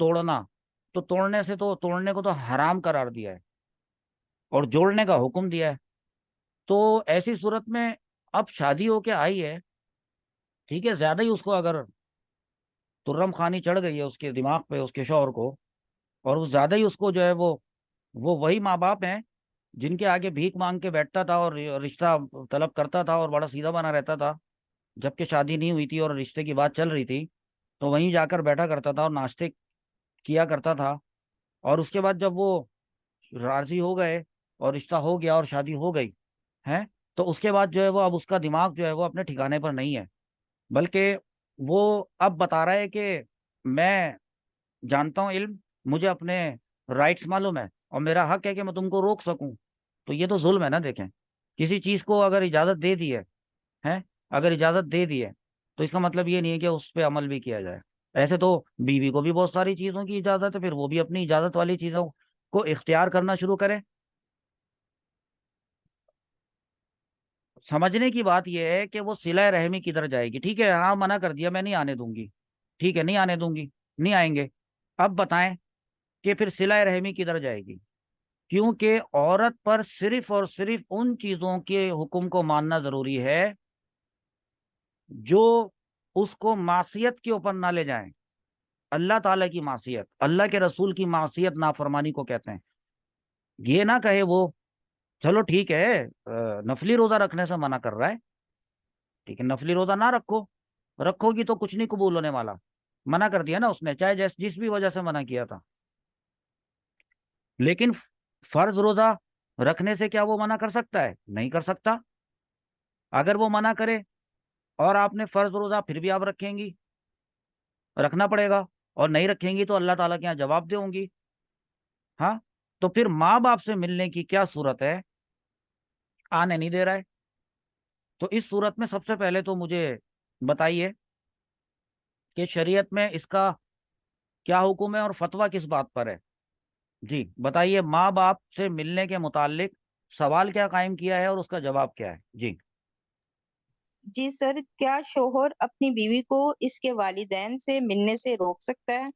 توڑنا۔ تو توڑنے کو تو حرام قرار دیا ہے اور جوڑنے کا حکم دیا ہے۔ تو ایسی صورت میں اب شادی ہو کے آئی ہے، ٹھیک ہے، زیادہ ہی اس کو اگر ترم خانی چڑھ گئی ہے اس کے دماغ پہ، اس کے شوہر کو، اور وہ زیادہ ہی اس کو جو ہے وہ وہی ماں باپ ہیں جن کے آگے بھیک مانگ کے بیٹھتا تھا اور رشتہ طلب کرتا تھا اور بڑا سیدھا بنا رہتا تھا، جبکہ شادی نہیں ہوئی تھی اور رشتے کی بات چل رہی تھی، تو وہیں جا کر بیٹھا کرتا تھا اور ناشتے کیا کرتا تھا۔ اور اس کے بعد جب وہ راضی ہو گئے اور رشتہ ہو گیا اور شادی ہو گئی ہے، تو اس کے بعد جو ہے وہ اب اس کا دماغ جو ہے وہ اپنے ٹھکانے پر نہیں ہے، بلکہ وہ اب بتا رہا ہے کہ میں جانتا ہوں علم، مجھے اپنے رائٹس معلوم ہے اور میرا حق ہے کہ میں تم کو روک سکوں۔ تو یہ تو ظلم ہے نا۔ دیکھیں، کسی چیز کو اگر اجازت دے دی ہے، اگر اجازت دے دی ہے تو اس کا مطلب یہ نہیں ہے کہ اس پہ عمل بھی کیا جائے۔ ایسے تو بیوی کو بھی بہت ساری چیزوں کی اجازت ہے، پھر وہ بھی اپنی اجازت والی چیزوں کو اختیار کرنا شروع کرے۔ سمجھنے کی بات یہ ہے کہ وہ صلہ رحمی کدھر جائے گی؟ ٹھیک ہے، ہاں منع کر دیا، میں نہیں آنے دوں گی، ٹھیک ہے نہیں آنے دوں گی، نہیں آئیں گے۔ اب بتائیں کہ پھر صلہ رحمی کدھر جائے گی؟ کیونکہ عورت پر صرف اور صرف ان چیزوں کے حکم کو ماننا ضروری ہے جو اس کو معصیت کے اوپر نہ لے جائیں۔ اللہ تعالیٰ کی معصیت، اللہ کے رسول کی معصیت نافرمانی کو کہتے ہیں۔ یہ نہ کہے وہ چلو ٹھیک ہے نفلی روزہ رکھنے سے منع کر رہا ہے، ٹھیک ہے نفلی روزہ نہ رکھو، رکھو گی تو کچھ نہیں قبول ہونے والا، منع کر دیا نا اس نے، چاہے جس بھی وجہ سے منع کیا تھا۔ لیکن فرض روزہ رکھنے سے کیا وہ منع کر سکتا ہے؟ نہیں کر سکتا۔ اگر وہ منع کرے اور آپ نے فرض روزہ پھر بھی آپ رکھیں گی، رکھنا پڑے گا، اور نہیں رکھیں گی تو اللہ تعالیٰ کے یہاں جواب دے ہوں گی۔ ہاں، تو پھر ماں باپ سے ملنے کی کیا صورت ہے؟ آنے نہیں دے رہا ہے۔ تو اس صورت میں سب سے پہلے تو مجھے بتائیے کہ شریعت میں اس کا کیا حکم ہے اور فتویٰ کس بات پر ہے؟ جی بتائیے، ماں باپ سے ملنے کے متعلق سوال کیا قائم کیا ہے اور اس کا جواب کیا ہے؟ جی جی سر، کیا شوہر اپنی بیوی کو اس کے والدین سے ملنے سے روک سکتا ہے؟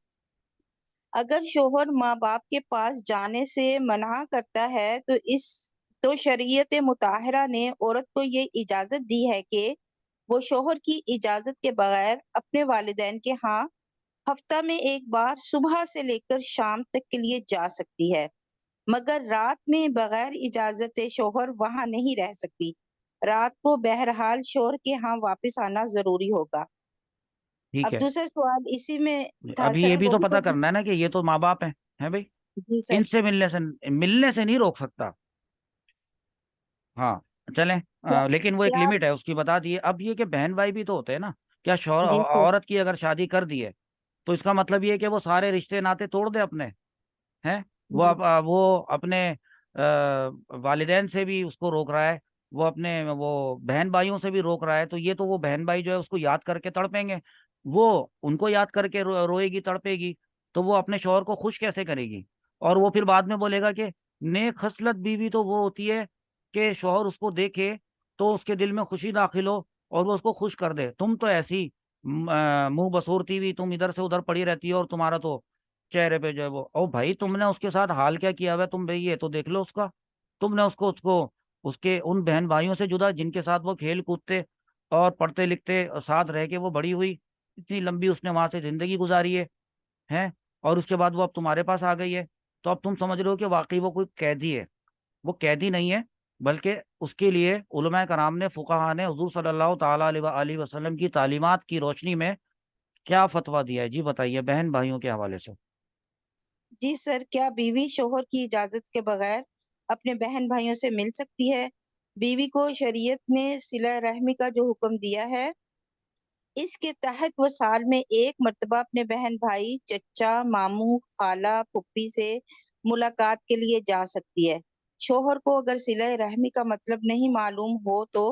اگر شوہر ماں باپ کے پاس جانے سے منع کرتا ہے تو شریعت مطہرہ نے عورت کو یہ اجازت دی ہے کہ وہ شوہر کی اجازت کے بغیر اپنے والدین کے ہاں ہفتہ میں ایک بار صبح سے لے کر شام تک کے لیے جا سکتی ہے، مگر رات میں بغیر اجازت شوہر وہاں نہیں رہ سکتی۔ رات کو بہرحال شوہر کے ہاں واپس آنا ضروری ہوگا۔ ٹھیک اب ہے، دوسرا سوال اسی میں تھا ابھی یہ سر، بھی وہ تو بھی پتا کرنا ہے نا کہ یہ تو ماں باپ ہیں بھائی، جی سر۔ ان سے ملنے سے نہیں روک سکتا۔ ہاں چلیں، کیا لیکن وہ ایک کیا لمٹ ہے اس کی، بتا دیے۔ اب یہ کہ بہن بھائی بھی تو ہوتے ہیں نا، کیا شوہر جی سر۔ عورت کی اگر شادی کر دی ہے تو اس کا مطلب یہ ہے کہ وہ سارے رشتے ناطے توڑ دے اپنے ہیں؟ وہ اپنے والدین سے بھی اس کو روک رہا ہے، وہ اپنے وہ بہن بھائیوں سے بھی روک رہا ہے، تو یہ تو وہ بہن بھائی جو ہے اس کو یاد کر کے تڑپیں گے، وہ ان کو یاد کر کے روئے گی، تڑپے گی، تو وہ اپنے شوہر کو خوش کیسے کرے گی؟ اور وہ پھر بعد میں بولے گا کہ نیک خصلت بیوی تو وہ ہوتی ہے کہ شوہر اس کو دیکھے تو اس کے دل میں خوشی داخل ہو اور وہ اس کو خوش کر دے۔ تم تو ایسی منہ بسورتی ہوئی تم ادھر سے ادھر پڑی رہتی ہے، اور تمہارا تو چہرے پہ جو ہے وہ، او بھائی تم نے اس کے ساتھ حال کیا کیا ہوا ہے؟ تم بھائی یہ تو دیکھ لو اس کا، تم نے اس کو اس کے ان بہن بھائیوں سے جدا جن کے ساتھ وہ کھیل کودتے اور پڑھتے لکھتے اور ساتھ رہ کے وہ بڑی ہوئی، اتنی لمبی اس نے وہاں سے زندگی گزاری ہے، اور اس کے بعد وہ اب تمہارے پاس آ گئی ہے، تو اب تم سمجھ رہے ہو کہ واقعی وہ کوئی قیدی ہے؟ وہ قیدی نہیں ہے، بلکہ اس کے لیے علماء کرام نے، فقہا نے حضور صلی اللہ تعالیٰ علیہ وآلہ وسلم کی تعلیمات کی روشنی میں کیا فتویٰ دیا ہے؟ جی بتائیے بہن بھائیوں کے حوالے سے۔ جی سر، کیا بیوی شوہر کی اجازت کے بغیر اپنے بہن بھائیوں سے مل سکتی ہے؟ بیوی کو شریعت نے صلہ رحمی کا جو حکم دیا ہے، اس کے تحت وہ سال میں ایک مرتبہ اپنے بہن بھائی، چچا، ماموں، خالہ، پھپھی سے ملاقات کے لیے جا سکتی ہے۔ شوہر کو اگر صلہ رحمی کا مطلب نہیں معلوم ہو تو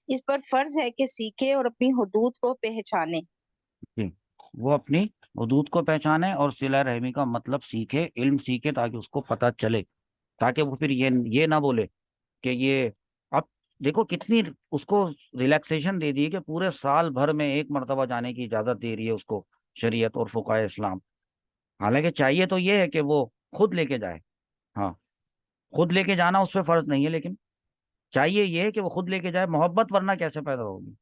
اس پر فرض ہے کہ سیکھے اور اپنی حدود کو پہچانے۔ جی، وہ اپنی حدود کو پہچانے اور صلہ رحمی کا مطلب سیکھے، علم سیکھے، تاکہ اس کو پتہ چلے، تاکہ وہ پھر یہ نہ بولے کہ یہ اب دیکھو کتنی اس کو ریلیکسیشن دے دی کہ پورے سال بھر میں ایک مرتبہ جانے کی اجازت دے رہی ہے اس کو شریعت اور فقہائے اسلام۔ حالانکہ چاہیے تو یہ ہے کہ وہ خود لے کے جائے، ہاں، خود لے کے جانا اس پہ فرض نہیں ہے، لیکن چاہیے یہ ہے کہ وہ خود لے کے جائے، محبت ورنہ کیسے پیدا ہوگی؟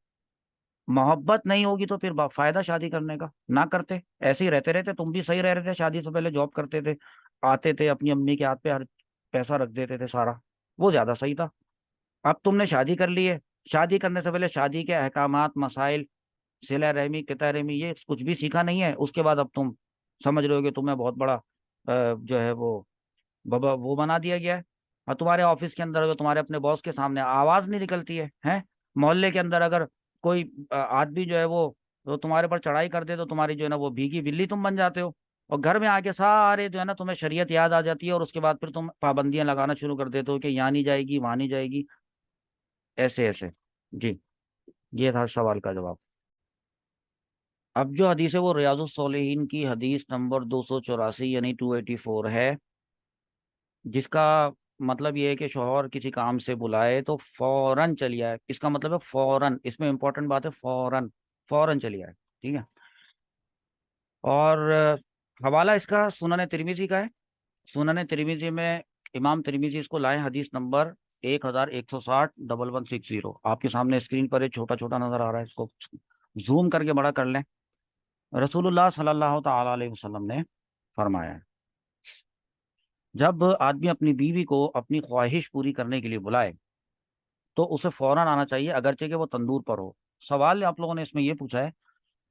محبت نہیں ہوگی تو پھر فائدہ شادی کرنے کا؟ نہ کرتے، ایسے ہی رہتے رہتے، تم بھی صحیح رہ رہے تھے، شادی سے پہلے جاب کرتے تھے، آتے تھے اپنی امی کے ہاتھ پہ ہر پیسہ رکھ دیتے تھے سارا، وہ زیادہ صحیح تھا۔ اب تم نے شادی کر لی ہے، شادی کرنے سے پہلے شادی کے احکامات، مسائل، صلہ رحمی، قطع رحمی، یہ کچھ بھی سیکھا نہیں ہے۔ اس کے بعد اب تم سمجھ رہے ہو کہ تمہیں بہت بڑا جو ہے وہ بابا وہ بنا دیا گیا ہے، اور تمہارے آفس کے اندر اگر تمہارے اپنے باس کے سامنے آواز نہیں نکلتی ہے، محلے کے اندر اگر کوئی آدمی جو ہے وہ تمہارے پر چڑھائی کر دے تو تمہاری جو ہے نا وہ بھیگی بلی تم بن جاتے ہو، اور گھر میں آ کے سارے جو ہے نا تمہیں شریعت یاد آ جاتی ہے، اور اس کے بعد پھر تم پابندیاں لگانا شروع کر دیتے ہو کہ یہاں نہیں جائے گی، وہاں نہیں جائے گی، ایسے ایسے۔ جی، یہ تھا سوال کا جواب۔ اب جو حدیث ہے وہ ریاض الصالحین کی حدیث نمبر 284 یعنی 284 ہے، جس کا مطلب یہ ہے کہ شوہر کسی کام سے بلائے تو فوراً چلی آئے۔ اس کا مطلب ہے فوراً، اس میں امپورٹنٹ بات ہے فوراً، فوراً چلی آئے، ٹھیک ہے۔ اور حوالہ اس کا سنن ترمذی کا ہے۔ سنن ترمذی میں امام ترمذی اس کو لائے حدیث نمبر 1160 1160۔ آپ کے سامنے اسکرین پر ایک چھوٹا چھوٹا نظر آ رہا ہے، اس کو زوم کر کے بڑا کر لیں۔ رسول اللہ صلی اللہ تعالی علیہ وسلم نے فرمایا ہے، جب آدمی اپنی بیوی کو اپنی خواہش پوری کرنے کے لیے بلائے تو اسے فوراً آنا چاہیے، اگرچہ کہ وہ تندور پر ہو۔ سوال آپ لوگوں نے اس میں یہ پوچھا ہے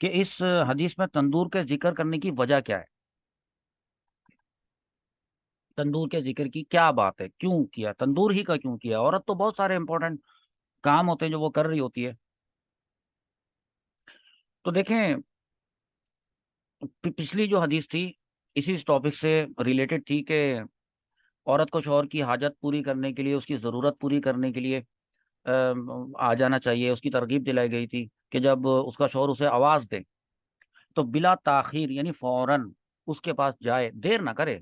کہ اس حدیث میں تندور کے ذکر کرنے کی وجہ کیا ہے؟ تندور کے ذکر کی کیا بات ہے؟ کیوں کیا تندور ہی کا کیوں کیا؟ عورت تو بہت سارے امپورٹنٹ کام ہوتے ہیں جو وہ کر رہی ہوتی ہے۔ تو دیکھیں، پچھلی جو حدیث تھی اسی ٹاپک سے ریلیٹڈ تھی کہ عورت کو شوہر کی حاجت پوری کرنے کے لیے، اس کی ضرورت پوری کرنے کے لیے آ جانا چاہیے۔ اس کی ترغیب دلائی گئی تھی کہ جب اس کا شوہر اسے آواز دے تو بلا تاخیر یعنی فوراً اس کے پاس جائے، دیر نہ کرے،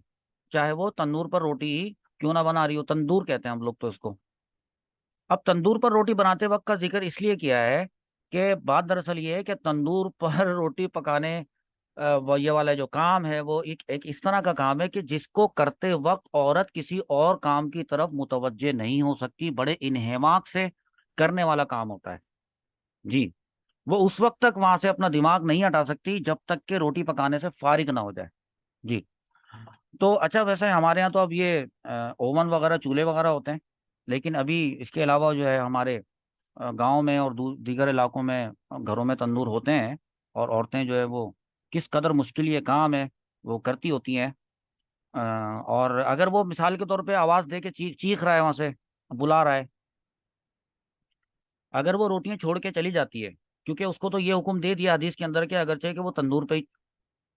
چاہے وہ تندور پر روٹی ہی کیوں نہ بنا رہی ہو۔ تندور کہتے ہیں ہم لوگ تو اس کو۔ اب تندور پر روٹی بناتے وقت کا ذکر اس لیے کیا ہے کہ بات دراصل یہ ہے کہ تندور پر روٹی پکانے وہ یہ والا جو کام ہے وہ ایک اس طرح کا کام ہے کہ جس کو کرتے وقت عورت کسی اور کام کی طرف متوجہ نہیں ہو سکتی، بڑے انہماک سے کرنے والا کام ہوتا ہے۔ جی، وہ اس وقت تک وہاں سے اپنا دماغ نہیں ہٹا سکتی جب تک کہ روٹی پکانے سے فارغ نہ ہو جائے۔ جی، تو اچھا، ویسے ہمارے یہاں تو اب یہ اوون وغیرہ، چولہے وغیرہ ہوتے ہیں، لیکن ابھی اس کے علاوہ جو ہے ہمارے گاؤں میں اور دیگر علاقوں میں گھروں میں تندور ہوتے ہیں، اور عورتیں جو ہے وہ کس قدر مشکل یہ کام ہے وہ کرتی ہوتی ہیں۔ اور اگر وہ مثال کے طور پہ آواز دے کے چیخ رہا ہے، وہاں سے بلا رہا ہے، اگر وہ روٹیاں چھوڑ کے چلی جاتی ہے، کیونکہ اس کو تو یہ حکم دے دیا حدیث کے اندر کہ اگرچہ کہ وہ تندور پہ ہی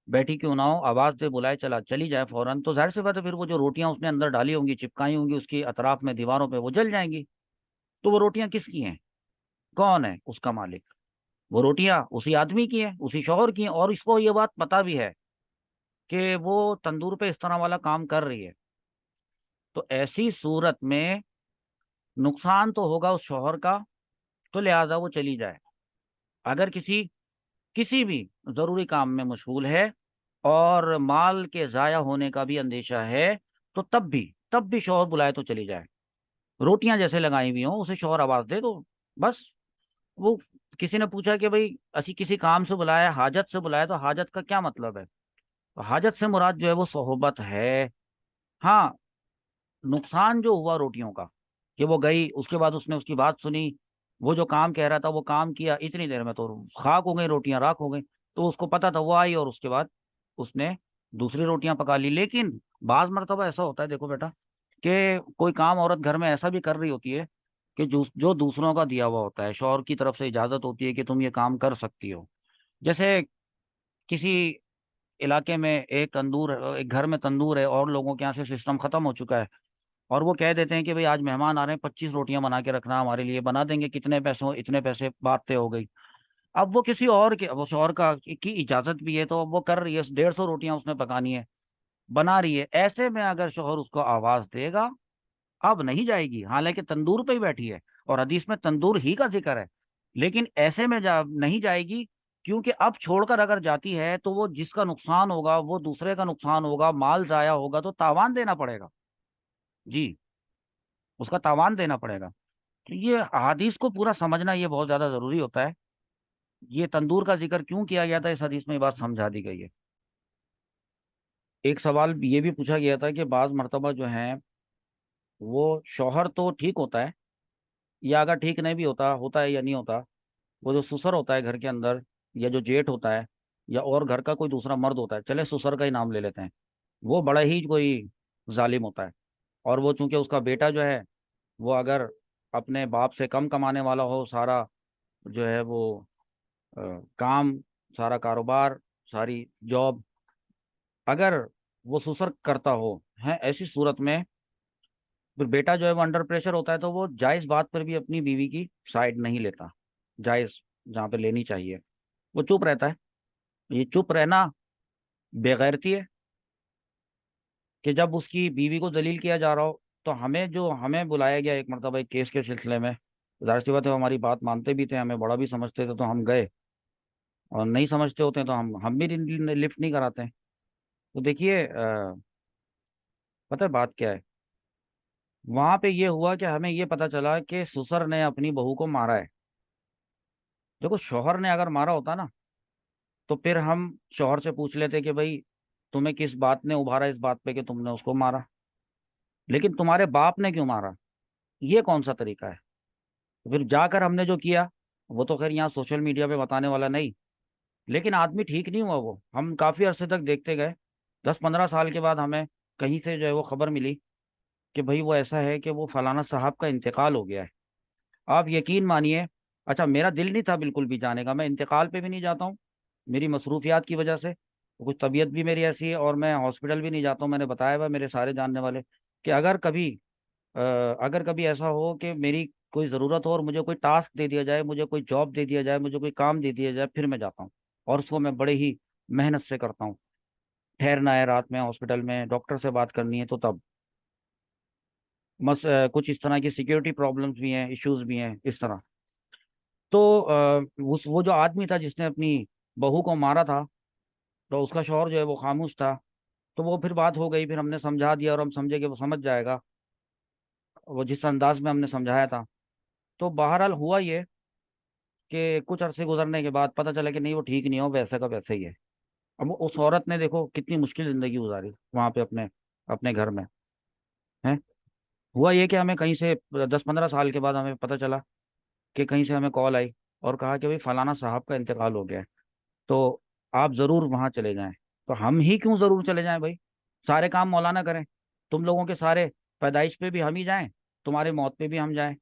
بیٹھی کیوں نہ ہو، آواز دے، بلائے، چلی جائے فوراً، تو ظاہر سی بات ہے پھر وہ جو روٹیاں اس نے اندر ڈالی ہوں گی، چپکائی ہوں گی اس کی اطراف میں، دیواروں پہ، وہ جل جائیں گی۔ تو وہ روٹیاں کس کی ہیں؟ کون ہے اس کا مالک؟ وہ روٹیاں اسی آدمی کی ہیں، اسی شوہر کی ہیں، اور اس کو یہ بات پتا بھی ہے کہ وہ تندور پہ اس طرح والا کام کر رہی ہے۔ تو ایسی صورت میں نقصان تو ہوگا اس شوہر کا، تو لہذا وہ چلی جائے۔ اگر کسی بھی ضروری کام میں مشغول ہے اور مال کے ضائع ہونے کا بھی اندیشہ ہے تو تب بھی شوہر بلائے تو چلی جائے۔ روٹیاں جیسے لگائی ہوئی ہوں، اسے شوہر آواز دے تو بس وہ کسی نے پوچھا کہ بھائی اسی کسی کام سے بلایا، حاجت سے بلایا، تو حاجت کا کیا مطلب ہے؟ تو حاجت سے مراد جو ہے وہ صحبت ہے۔ ہاں، نقصان جو ہوا روٹیوں کا کہ وہ گئی، اس کے بعد اس نے اس کی بات سنی، وہ جو کام کہہ رہا تھا وہ کام کیا، اتنی دیر میں تو خاک ہو گئی، روٹیاں راکھ ہو گئی، تو اس کو پتا تھا، وہ آئی اور اس کے بعد اس نے دوسری روٹیاں پکا لی۔ لیکن بعض مرتبہ ایسا ہوتا ہے، دیکھو بیٹا، کہ کوئی کام عورت گھر میں ایسا بھی کر رہی ہوتی ہے کہ جو دوسروں کا دیا ہوا ہوتا ہے، شوہر کی طرف سے اجازت ہوتی ہے کہ تم یہ کام کر سکتی ہو۔ جیسے کسی علاقے میں ایک گھر میں تندور ہے، اور لوگوں کے یہاں سے سسٹم ختم ہو چکا ہے، اور وہ کہہ دیتے ہیں کہ بھئی آج مہمان آ رہے ہیں، 25 روٹیاں بنا کے رکھنا ہمارے لیے، بنا دیں گے، کتنے پیسوں، اتنے پیسے، بات طے ہو گئی۔ اب وہ کسی اور کے، وہ شوہر کی اجازت بھی ہے، تو اب وہ کر رہی ہے، 150 روٹیاں اس نے پکانی ہے، بنا رہی ہے۔ ایسے میں اگر شوہر اس کو آواز دے گا، اب نہیں جائے گی، حالانکہ تندور پہ ہی بیٹھی ہے، اور حدیث میں تندور ہی کا ذکر ہے، لیکن ایسے میں نہیں جائے گی، کیونکہ اب چھوڑ کر اگر جاتی ہے تو وہ جس کا نقصان ہوگا وہ دوسرے کا نقصان ہوگا، مال ضائع ہوگا، تو تاوان دینا پڑے گا، جی، اس کا تاوان دینا پڑے گا۔ تو یہ احادیث کو پورا سمجھنا یہ بہت زیادہ ضروری ہوتا ہے۔ یہ تندور کا ذکر کیوں کیا گیا تھا اس حدیث میں، یہ بات سمجھا دی گئی ہے۔ ایک سوال یہ بھی پوچھا گیا تھا کہ بعض مرتبہ جو ہیں وہ شوہر تو ٹھیک ہوتا ہے، یا اگر ٹھیک نہیں بھی ہوتا، ہوتا ہے یا نہیں ہوتا، وہ جو سسر ہوتا ہے گھر کے اندر، یا جو جیٹ ہوتا ہے، یا اور گھر کا کوئی دوسرا مرد ہوتا ہے، چلے سسر کا ہی نام لے لیتے ہیں، وہ بڑا ہی کوئی ظالم ہوتا ہے، اور وہ چونکہ اس کا بیٹا جو ہے وہ اگر اپنے باپ سے کم کمانے والا ہو، سارا جو ہے وہ کام، سارا کاروبار، ساری جاب اگر وہ سسر کرتا ہو، ہے ایسی صورت میں پھر بیٹا جو ہے وہ انڈر پریشر ہوتا ہے، تو وہ جائز بات پر بھی اپنی بیوی کی سائڈ نہیں لیتا، جائز جہاں پہ لینی چاہیے وہ چپ رہتا ہے۔ یہ چپ رہنا بےغیرتی ہے، کہ جب اس کی بیوی کو ذلیل کیا جا رہا ہو، تو ہمیں بلایا گیا ایک مرتبہ ایک کیس کے سلسلے میں، ظاہر سی بات ہے ہماری بات مانتے بھی تھے، ہمیں بڑا بھی سمجھتے تھے، تو ہم گئے، اور نہیں سمجھتے ہوتے ہیں تو ہم بھی لفٹ نہیں کراتے ہیں۔ تو دیکھیے پتہ ہے بات کیا ہے، وہاں پہ یہ ہوا کہ ہمیں یہ پتا چلا کہ سسر نے اپنی بہو کو مارا ہے۔ دیکھو شوہر نے اگر مارا ہوتا نا، تو پھر ہم شوہر سے پوچھ لیتے کہ بھائی تمہیں کس بات نے ابھارا اس بات پہ کہ تم نے اس کو مارا، لیکن تمہارے باپ نے کیوں مارا؟ یہ کون سا طریقہ ہے؟ پھر جا کر ہم نے جو کیا، وہ تو خیر یہاں سوشل میڈیا پہ بتانے والا نہیں، لیکن آدمی ٹھیک نہیں ہوا، وہ ہم کافی عرصے تک دیکھتے گئے، 10-15 سال کے بعد ہمیں کہیں سے جو ہے وہ خبر ملی کہ بھائی وہ ایسا ہے کہ وہ فلانا صاحب کا انتقال ہو گیا ہے۔ آپ یقین مانیے، اچھا میرا دل نہیں تھا بالکل بھی جانے کا، میں انتقال پہ بھی نہیں جاتا ہوں، میری مصروفیات کی وجہ سے، کچھ طبیعت بھی میری ایسی ہے، اور میں ہاسپٹل بھی نہیں جاتا ہوں۔ میں نے بتایا ہوا میرے سارے جاننے والے کہ اگر کبھی ایسا ہو کہ میری کوئی ضرورت ہو اور مجھے کوئی ٹاسک دے دیا جائے، مجھے کوئی جاب دے دیا جائے، مجھے کوئی کام دے دیا جائے، پھر میں جاتا ہوں، اور اس کو میں بڑے ہی محنت سے کرتا ہوں۔ ٹھہرنا ہے رات میں ہاسپٹل میں، ڈاکٹر سے بات کرنی ہے، تو تب کچھ اس طرح کی سیکیورٹی پرابلمس بھی ہیں، ایشوز بھی ہیں اس طرح۔ تو وہ جو آدمی تھا جس نے اپنی بہو کو مارا تھا، تو اس کا شوہر جو ہے وہ خاموش تھا، تو وہ پھر بات ہو گئی، پھر ہم نے سمجھا دیا، اور ہم سمجھے کہ وہ سمجھ جائے گا، وہ جس انداز میں ہم نے سمجھایا تھا۔ تو بہرحال ہوا یہ کہ کچھ عرصے گزرنے کے بعد پتہ چلا کہ نہیں، وہ ٹھیک نہیں ہو، ویسے کا ویسے ہی ہے۔ اب اس عورت نے دیکھو کتنی مشکل زندگی گزاری وہاں پہ اپنے اپنے گھر میں ہے۔ ہوا یہ کہ ہمیں کہیں سے 10-15 سال کے بعد ہمیں پتہ چلا کہ کہیں سے ہمیں کال آئی، اور کہا کہ بھائی فلانا صاحب کا انتقال ہو گیا ہے، تو آپ ضرور وہاں چلے جائیں۔ تو ہم ہی کیوں ضرور چلے جائیں بھائی؟ سارے کام مولانا کریں، تم لوگوں کے سارے پیدائش پہ بھی ہم ہی جائیں، تمہارے موت پہ بھی ہم جائیں،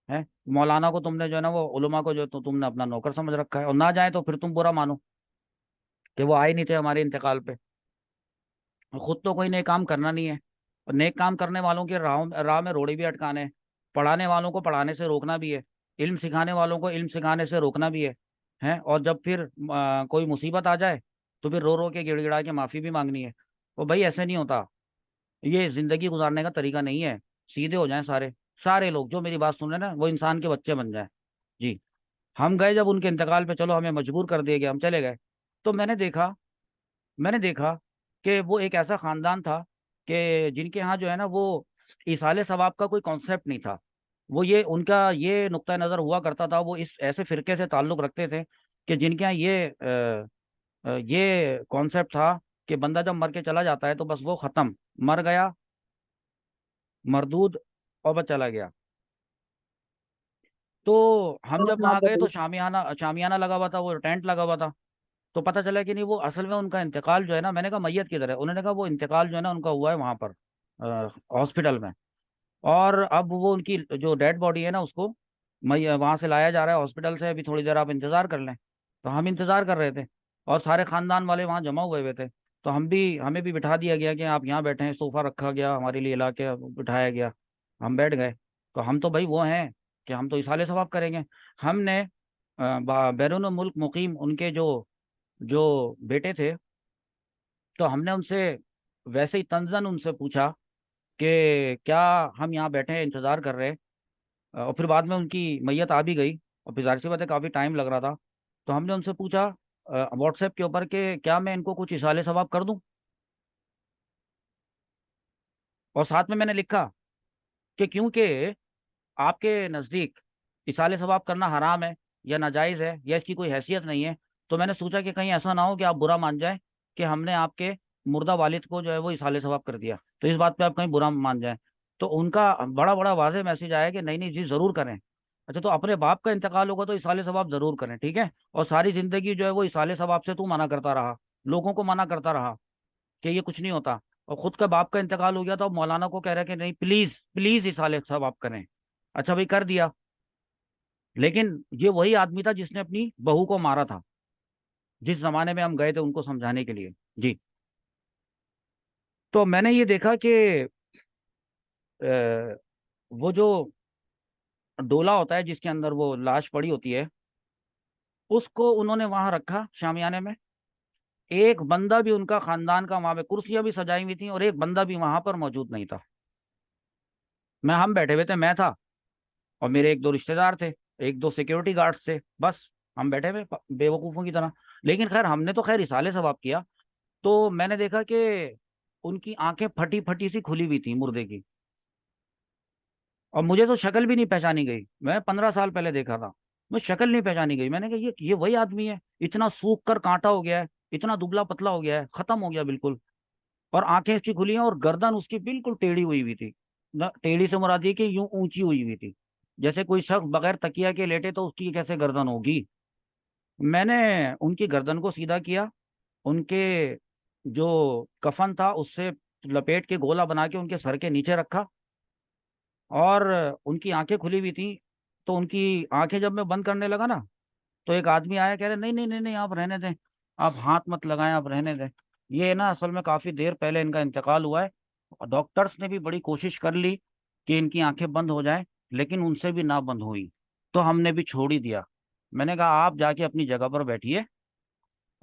ہیں؟ مولانا کو تم نے جو ہے نا، وہ علماء کو جو تو تم نے اپنا نوکر سمجھ رکھا ہے، اور نہ جائیں تو پھر تم برا مانو کہ وہ آئے نہیں تھے ہمارے انتقال پہ۔ خود تو کوئی نیک کام کرنا نہیں ہے، اور نیک کام کرنے والوں کے راہ میں روڑے بھی اٹکانے ہیں، پڑھانے والوں کو پڑھانے سے روکنا بھی ہے، علم سکھانے والوں کو علم سکھانے سے روکنا بھی ہے، ہیں؟ اور جب پھر کوئی مصیبت آ جائے تو پھر رو رو کے گڑ گڑا کے معافی بھی مانگنی ہے۔ تو بھائی ایسے نہیں ہوتا، یہ زندگی گزارنے کا طریقہ نہیں ہے۔ سیدھے ہو جائیں، سارے سارے لوگ جو میری بات سن رہے ہیں نا، وہ انسان کے بچے بن جائیں، جی۔ ہم گئے جب ان کے انتقال پہ، چلو ہمیں مجبور کر دیا گیا، ہم چلے گئے، تو میں نے دیکھا کہ وہ ایک ایسا خاندان تھا کہ جن کے ہاں جو ہے نا وہ ایصال ثواب کا کوئی کانسیپٹ نہیں تھا. وہ یہ ان کا یہ نقطہ نظر ہوا کرتا تھا، وہ اس ایسے فرقے سے تعلق رکھتے تھے کہ جن کے یہاں یہ کانسیپٹ تھا کہ بندہ جب مر کے چلا جاتا ہے تو بس وہ ختم، مر گیا، مردود، اور بس چلا گیا. تو ہم جب وہاں گئے تو شامیانہ لگا ہوا تھا، وہ ٹینٹ لگا ہوا تھا. تو پتہ چلا کہ نہیں، وہ اصل میں ان کا انتقال جو ہے نا، میں نے کہا میت کدھر ہے؟ انہوں نے کہا وہ انتقال جو ہے نا ان کا ہوا ہے وہاں پر ہاسپٹل میں. اور اب وہ ان کی جو ڈیڈ باڈی ہے نا اس کو وہاں سے لایا جا رہا ہے ہاسپٹل سے. ابھی تھوڑی دیر آپ انتظار کر لیں. تو ہم انتظار کر رہے تھے اور سارے خاندان والے وہاں جمع ہوئے تھے. تو ہمیں بھی بٹھا دیا گیا کہ آپ یہاں بیٹھے ہیں، صوفہ رکھا گیا ہمارے لیے لا کے بٹھایا گیا. ہم بیٹھ گئے. تو ہم تو بھائی وہ ہیں کہ ہم تو اصالے ثواب کریں گے. ہم نے بیرون ملک مقیم ان کے جو بیٹے تھے، تو ہم نے ان سے ویسے ہی تنزن ان سے پوچھا کہ کیا ہم یہاں بیٹھے ہیں انتظار کر رہے. اور پھر بعد میں ان کی میت آ بھی گئی اور پھر ظاہر سی بات ہے کافی ٹائم لگ رہا تھا. تو ہم نے ان سے پوچھا واٹس ایپ کے اوپر کہ کیا میں ان کو کچھ اصالے ثواب کر دوں. اور ساتھ میں نے لکھا کہ کیونکہ آپ کے نزدیک اصالے ثواب کرنا حرام ہے یا ناجائز ہے یا اس کی کوئی حیثیت نہیں ہے، تو میں نے سوچا کہ کہیں ایسا نہ ہو کہ آپ برا مان جائیں کہ ہم نے آپ کے مردہ والد کو جو ہے وہ اصالے ثواب کر دیا، تو اس بات پہ آپ کہیں برا مان جائیں. تو ان کا بڑا بڑا واضح میسج آیا کہ نہیں نہیں جی ضرور کریں. اچھا، تو اپنے باپ کا انتقال ہوگا تو اصالے ثواب ضرور کریں، ٹھیک ہے. اور ساری زندگی جو ہے وہ اصالے ثواب سے تو منع کرتا رہا، لوگوں کو منع کرتا رہا کہ یہ کچھ نہیں ہوتا. اور خود کا باپ کا انتقال ہو گیا تو اب مولانا کو کہہ رہا ہے کہ نہیں پلیز پلیز اصالے ثواب کریں. اچھا بھائی کر دیا. لیکن یہ وہی آدمی تھا جس نے اپنی بہو کو مارا تھا، جس زمانے میں ہم گئے تھے ان کو سمجھانے کے لیے. جی. تو میں نے یہ دیکھا کہ وہ جو ڈولا ہوتا ہے جس کے اندر وہ لاش پڑی ہوتی ہے، اس کو انہوں نے وہاں رکھا شامیانے میں. ایک بندہ بھی ان کا خاندان کا وہاں پہ، کرسیاں بھی سجائی ہوئی تھیں اور ایک بندہ بھی وہاں پر موجود نہیں تھا. ہم بیٹھے ہوئے تھے، میں تھا اور میرے ایک دو رشتہ دار تھے، ایک دو سیکورٹی گارڈز تھے، بس ہم بیٹھے ہوئے بے وقوفوں کی طرح. لیکن خیر ہم نے تو خیر اصالے ثواب کیا. تو میں نے دیکھا کہ ان کی آنکھیں پھٹی پھٹی سی کھلی ہوئی تھی مردے کی. اور مجھے تو شکل بھی نہیں پہچانی گئی، میں 15 سال پہلے دیکھا تھا، مجھے شکل نہیں پہچانی گئی. میں نے کہا یہ وہی آدمی ہے، اتنا سوکھ کر کانٹا ہو گیا ہے، اتنا دبلا پتلا ہو گیا ہے، ختم ہو گیا بالکل. اور آنکھیں اس کی کھلی ہیں اور گردن اس کی بالکل ٹیڑھی ہوئی ہوئی تھی. نہ ٹیڑھی سے مراد یہ کہ یوں اونچی ہوئی ہوئی تھی، جیسے کوئی شخص بغیر تکیہ کے لیٹے تو اس کی کیسے گردن ہوگی. میں نے ان کی گردن کو سیدھا کیا، ان کے جو کفن تھا اس سے لپیٹ کے گولا بنا کے ان کے سر کے نیچے رکھا. اور ان کی آنکھیں کھلی ہوئی تھیں. تو ان کی آنکھیں جب میں بند کرنے لگا نا، تو ایک آدمی آیا کہہ رہے نہیں نہیں نہیں نہیں آپ رہنے دیں، آپ ہاتھ مت لگائیں، آپ رہنے دیں. یہ نا اصل میں کافی دیر پہلے ان کا انتقال ہوا ہے. اور ڈاکٹرز نے بھی بڑی کوشش کر لی کہ ان کی آنکھیں بند ہو جائیں، لیکن ان سے بھی نہ بند ہوئی. تو ہم نے بھی چھوڑ ہی دیا. میں نے کہا آپ جا کے اپنی جگہ پر بیٹھیے.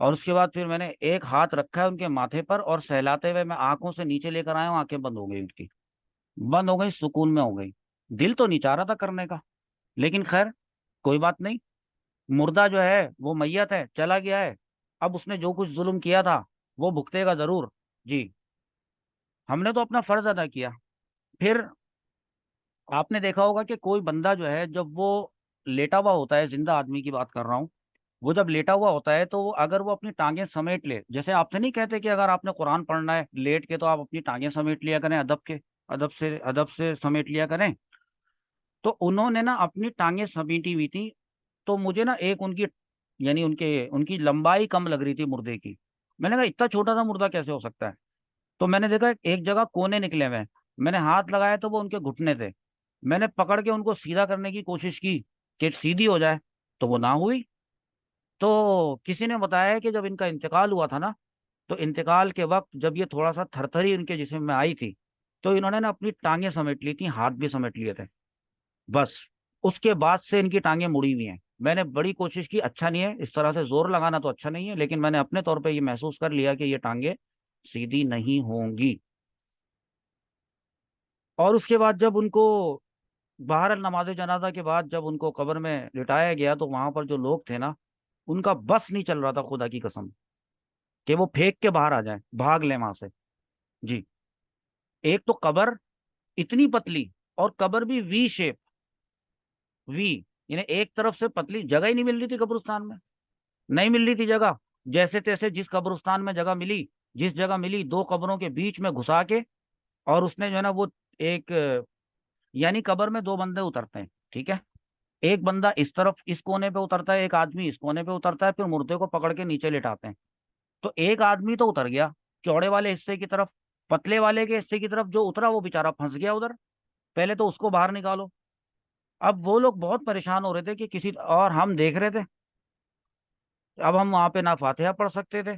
اور اس کے بعد پھر میں نے ایک ہاتھ رکھا ہے ان کے ماتھے پر اور سہلاتے ہوئے میں آنکھوں سے نیچے لے کر آیا ہوں. آنکھیں بند ہو گئی، ان کی بند ہو گئی، سکون میں ہو گئی. دل تو نہیں چاہ رہا تھا کرنے کا، لیکن خیر کوئی بات نہیں. مردہ جو ہے وہ میت ہے، چلا گیا ہے. اب اس نے جو کچھ ظلم کیا تھا وہ بھگتے گا ضرور. جی. ہم نے تو اپنا فرض ادا کیا. پھر آپ نے دیکھا ہوگا کہ کوئی بندہ جو ہے جب وہ لیٹا ہوا ہوتا ہے، زندہ آدمی کی بات کر رہا ہوں، وہ جب لیٹا ہوا ہوتا ہے تو اگر وہ اپنی ٹانگیں سمیٹ لے، جیسے آپ سے نہیں کہتے کہ اگر آپ نے قرآن پڑھنا ہے لیٹ کے تو آپ اپنی ٹانگیں سمیٹ لیا کریں، ادب سے سمیٹ لیا کریں. تو انہوں نے نا اپنی ٹانگیں سمیٹی ہوئی تھی. تو مجھے نا ایک ان کی یعنی ان کی لمبائی کم لگ رہی تھی مردے کی. میں نے کہا اتنا چھوٹا سا مردہ کیسے ہو سکتا ہے. تو میں نے دیکھا ایک جگہ کونے نکلے ہوئے ہیں. میں نے ہاتھ لگایا تو وہ ان کے گھٹنے تھے. میں نے پکڑ کے ان کو سیدھا کرنے کی کوشش کی کہ سیدھی ہو جائے، تو وہ نہ ہوئی. تو کسی نے بتایا کہ جب ان کا انتقال ہوا تھا نا، تو انتقال کے وقت جب یہ تھوڑا سا تھرتھری ان کے جسم میں آئی تھی، تو انہوں نے نا اپنی ٹانگیں سمیٹ لی تھی، ہاتھ بھی سمیٹ لیے تھے. بس اس کے بعد سے ان کی ٹانگیں مڑی ہوئی ہیں. میں نے بڑی کوشش کی، اچھا نہیں ہے اس طرح سے زور لگانا، تو اچھا نہیں ہے، لیکن میں نے اپنے طور پہ یہ محسوس کر لیا کہ یہ ٹانگیں سیدھی نہیں ہوں گی. اور اس کے بعد جب ان کو باہر نماز جنازہ کے بعد جب ان کو قبر میں لٹایا گیا، تو وہاں پر جو لوگ تھے نا، ان کا بس نہیں چل رہا تھا خدا کی قسم کہ وہ پھینک کے باہر آ جائیں، بھاگ لیں وہاں سے. جی. ایک تو قبر اتنی پتلی، اور قبر بھی وی شیپ، وی یعنی ایک طرف سے پتلی، جگہ ہی نہیں مل رہی تھی قبرستان میں، نہیں مل رہی تھی جگہ، جیسے تیسے جس قبرستان میں جگہ ملی، جس جگہ ملی دو قبروں کے بیچ میں گھسا کے، اور اس نے جو ہے نا وہ ایک یعنی قبر میں دو بندے اترتے ہیں، ٹھیک ہے، ایک بندہ اس طرف اس کونے پہ اترتا ہے، ایک آدمی اس کونے پہ اترتا ہے، پھر مردے کو پکڑ کے نیچے لٹاتے ہیں. تو ایک آدمی تو اتر گیا چوڑے والے حصے کی طرف، پتلے والے کے حصے کی طرف جو اترا وہ بےچارا پھنس گیا ادھر، پہلے تو اس کو باہر نکالو. اب وہ لوگ بہت پریشان ہو رہے تھے کہ کسی، اور ہم دیکھ رہے تھے، اب ہم وہاں پہ نہ فاتحہ پڑھ سکتے تھے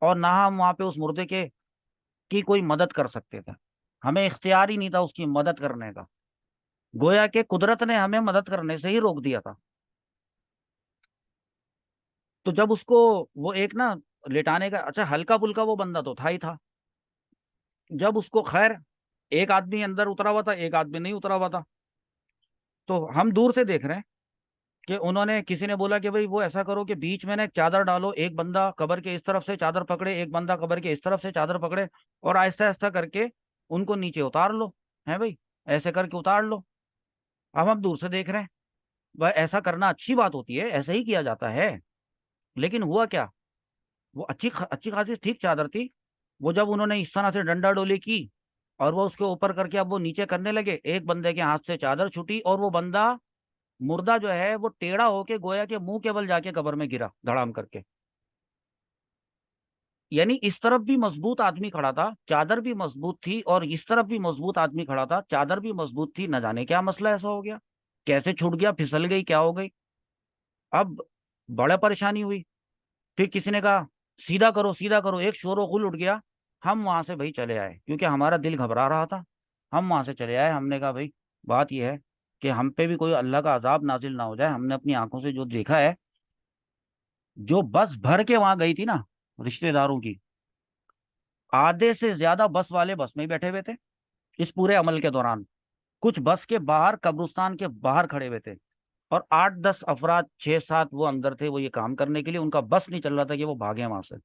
اور نہ ہم وہاں پہ اس مردے کے کی کوئی مدد کر سکتے تھے، ہمیں اختیار ہی نہیں تھا اس کی مدد کرنے کا، گویا کہ قدرت نے ہمیں مدد کرنے سے ہی روک دیا تھا. تو جب اس کو وہ ایک نا لٹانے کا، اچھا ہلکا پھلکا وہ بندہ تو تھا ہی تھا، جب اس کو خیر ایک آدمی اندر اترا ہوا تھا، ایک آدمی نہیں اترا ہوا تھا، تو ہم دور سے دیکھ رہے ہیں کہ انہوں نے، کسی نے بولا کہ بھئی وہ ایسا کرو کہ بیچ میں نا ایک چادر ڈالو، ایک بندہ قبر کے اس طرف سے چادر پکڑے، ایک بندہ قبر کے اس طرف سے چادر پکڑے، اور آہستہ آہستہ کر کے ان کو نیچے اتار لو، ہے بھئی ایسے کر کے اتار لو. اب ہم دور سے دیکھ رہے ہیں بھائی ایسا کرنا اچھی بات ہوتی ہے، ایسا ہی کیا جاتا ہے، لیکن ہوا کیا، وہ اچھی خاصی ٹھیک چادر تھی، وہ جب انہوں نے اس طرح سے ڈنڈا ڈولی کی اور وہ اس کے اوپر کر کے اب وہ نیچے کرنے لگے، ایک بندے کے ہاتھ سے چادر چھوٹی اور وہ بندہ مردہ جو ہے وہ ٹیڑھا ہو کے گویا کہ منہ کے بل جا کے قبر میں گرا دھڑام کر کے. یعنی اس طرف بھی مضبوط آدمی کھڑا تھا، چادر بھی مضبوط تھی، اور اس طرف بھی مضبوط آدمی کھڑا تھا، چادر بھی مضبوط تھی، نہ جانے کیا مسئلہ ایسا ہو گیا، کیسے چھوٹ گیا، پھسل گئی، کیا ہو گئی. اب بڑا پریشانی ہوئی، پھر کسی نے کہا سیدھا کرو سیدھا کرو، ایک شور و غل اٹھ گیا. ہم وہاں سے بھائی چلے آئے کیونکہ ہمارا دل گھبرا رہا تھا، ہم وہاں سے چلے آئے. ہم نے کہا بھائی بات یہ ہے کہ ہم پہ بھی کوئی اللہ کا عذاب نازل نہ ہو جائے. ہم نے اپنی آنکھوں سے جو دیکھا ہے، جو بس بھر کے وہاں گئی تھی نا رشتہ داروں کی، آدھے سے زیادہ بس والے بس میں ہی بیٹھے ہوئے تھے اس پورے عمل کے دوران، کچھ بس کے باہر قبرستان کے باہر کھڑے ہوئے تھے، اور 8-10 افراد 6-7 وہ اندر تھے، وہ یہ کام کرنے کے لیے، ان کا بس نہیں چل رہا تھا کہ وہ بھاگے وہاں سے.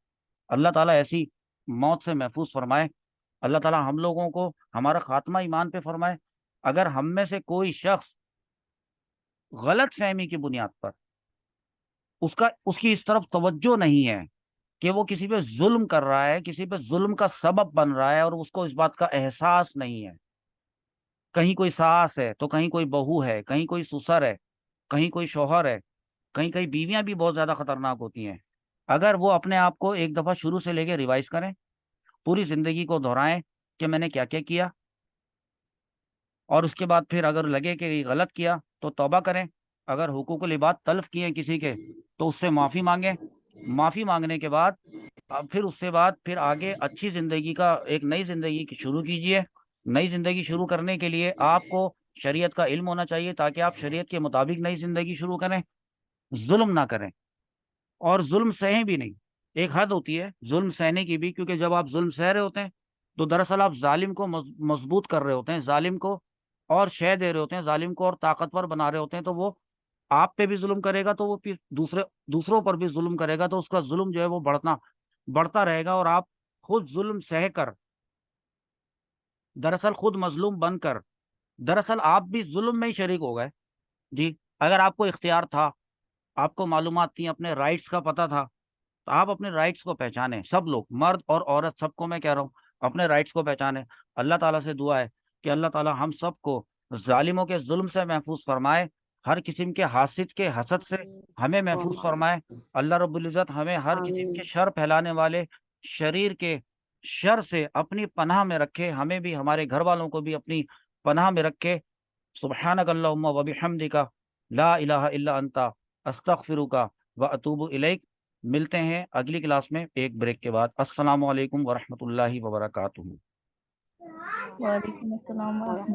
اللہ تعالیٰ ایسی موت سے محفوظ فرمائے، اللہ تعالیٰ ہم لوگوں کو ہمارا خاتمہ ایمان پہ فرمائے. اگر ہم میں سے کوئی شخص غلط فہمی کی بنیاد پر اس کی اس طرف توجہ نہیں ہے کہ وہ کسی پہ ظلم کر رہا ہے، کسی پہ ظلم کا سبب بن رہا ہے، اور اس کو اس بات کا احساس نہیں ہے، کہیں کوئی ساس ہے تو کہیں کوئی بہو ہے، کہیں کوئی سسر ہے، کہیں کوئی شوہر ہے، کہیں کہیں بیویاں بھی بہت زیادہ خطرناک ہوتی ہیں. اگر وہ اپنے آپ کو ایک دفعہ شروع سے لے کے ریوائز کریں، پوری زندگی کو دہرائیں کہ میں نے کیا کیا کیا، اور اس کے بعد پھر اگر لگے کہ یہ غلط کیا تو توبہ کریں، اگر حقوق العباد تلف کیے کسی کے تو اس سے معافی مانگیں. معافی مانگنے کے بعد اب پھر اس سے بعد پھر آگے اچھی زندگی کا ایک نئی زندگی شروع کیجئے. نئی زندگی شروع کرنے کے لیے آپ کو شریعت کا علم ہونا چاہیے تاکہ آپ شریعت کے مطابق نئی زندگی شروع کریں، ظلم نہ کریں، اور ظلم سہیں بھی نہیں. ایک حد ہوتی ہے ظلم سہنے کی بھی، کیونکہ جب آپ ظلم سہ رہے ہوتے ہیں تو دراصل آپ ظالم کو مضبوط کر رہے ہوتے ہیں، ظالم کو اور شے دے رہے ہوتے ہیں، ظالم کو اور طاقتور بنا رہے ہوتے ہیں. تو وہ آپ پہ بھی ظلم کرے گا تو وہ پھر دوسروں پر بھی ظلم کرے گا، تو اس کا ظلم جو ہے وہ بڑھتا رہے گا، اور آپ خود ظلم سہ کر دراصل خود مظلوم بن کر دراصل آپ بھی ظلم میں ہی شریک ہو گئے. جی، اگر آپ کو اختیار تھا، آپ کو معلومات تھیں، اپنے رائٹس کا پتہ تھا، تو آپ اپنے رائٹس کو پہچانیں. سب لوگ، مرد اور عورت، سب کو میں کہہ رہا ہوں اپنے رائٹس کو پہچانیں. اللہ تعالیٰ سے دعا ہے کہ اللہ تعالیٰ ہم سب کو ظالموں کے ظلم سے محفوظ فرمائے، ہر قسم کے حاسد کے حسد سے ہمیں محفوظ فرمائے. اللہ رب العزت ہمیں ہر قسم کے شر پھیلانے والے شریر کے شر سے اپنی پناہ میں رکھے، ہمیں بھی ہمارے گھر والوں کو بھی اپنی پناہ میں رکھے. سبحانک اللہم و بحمدک، لا الہ الا انت، استغفرک و اتوب الیک. ملتے ہیں اگلی کلاس میں ایک بریک کے بعد. السلام علیکم ورحمۃ اللہ وبرکاتہ. وعلیکم السلام ورحمۃ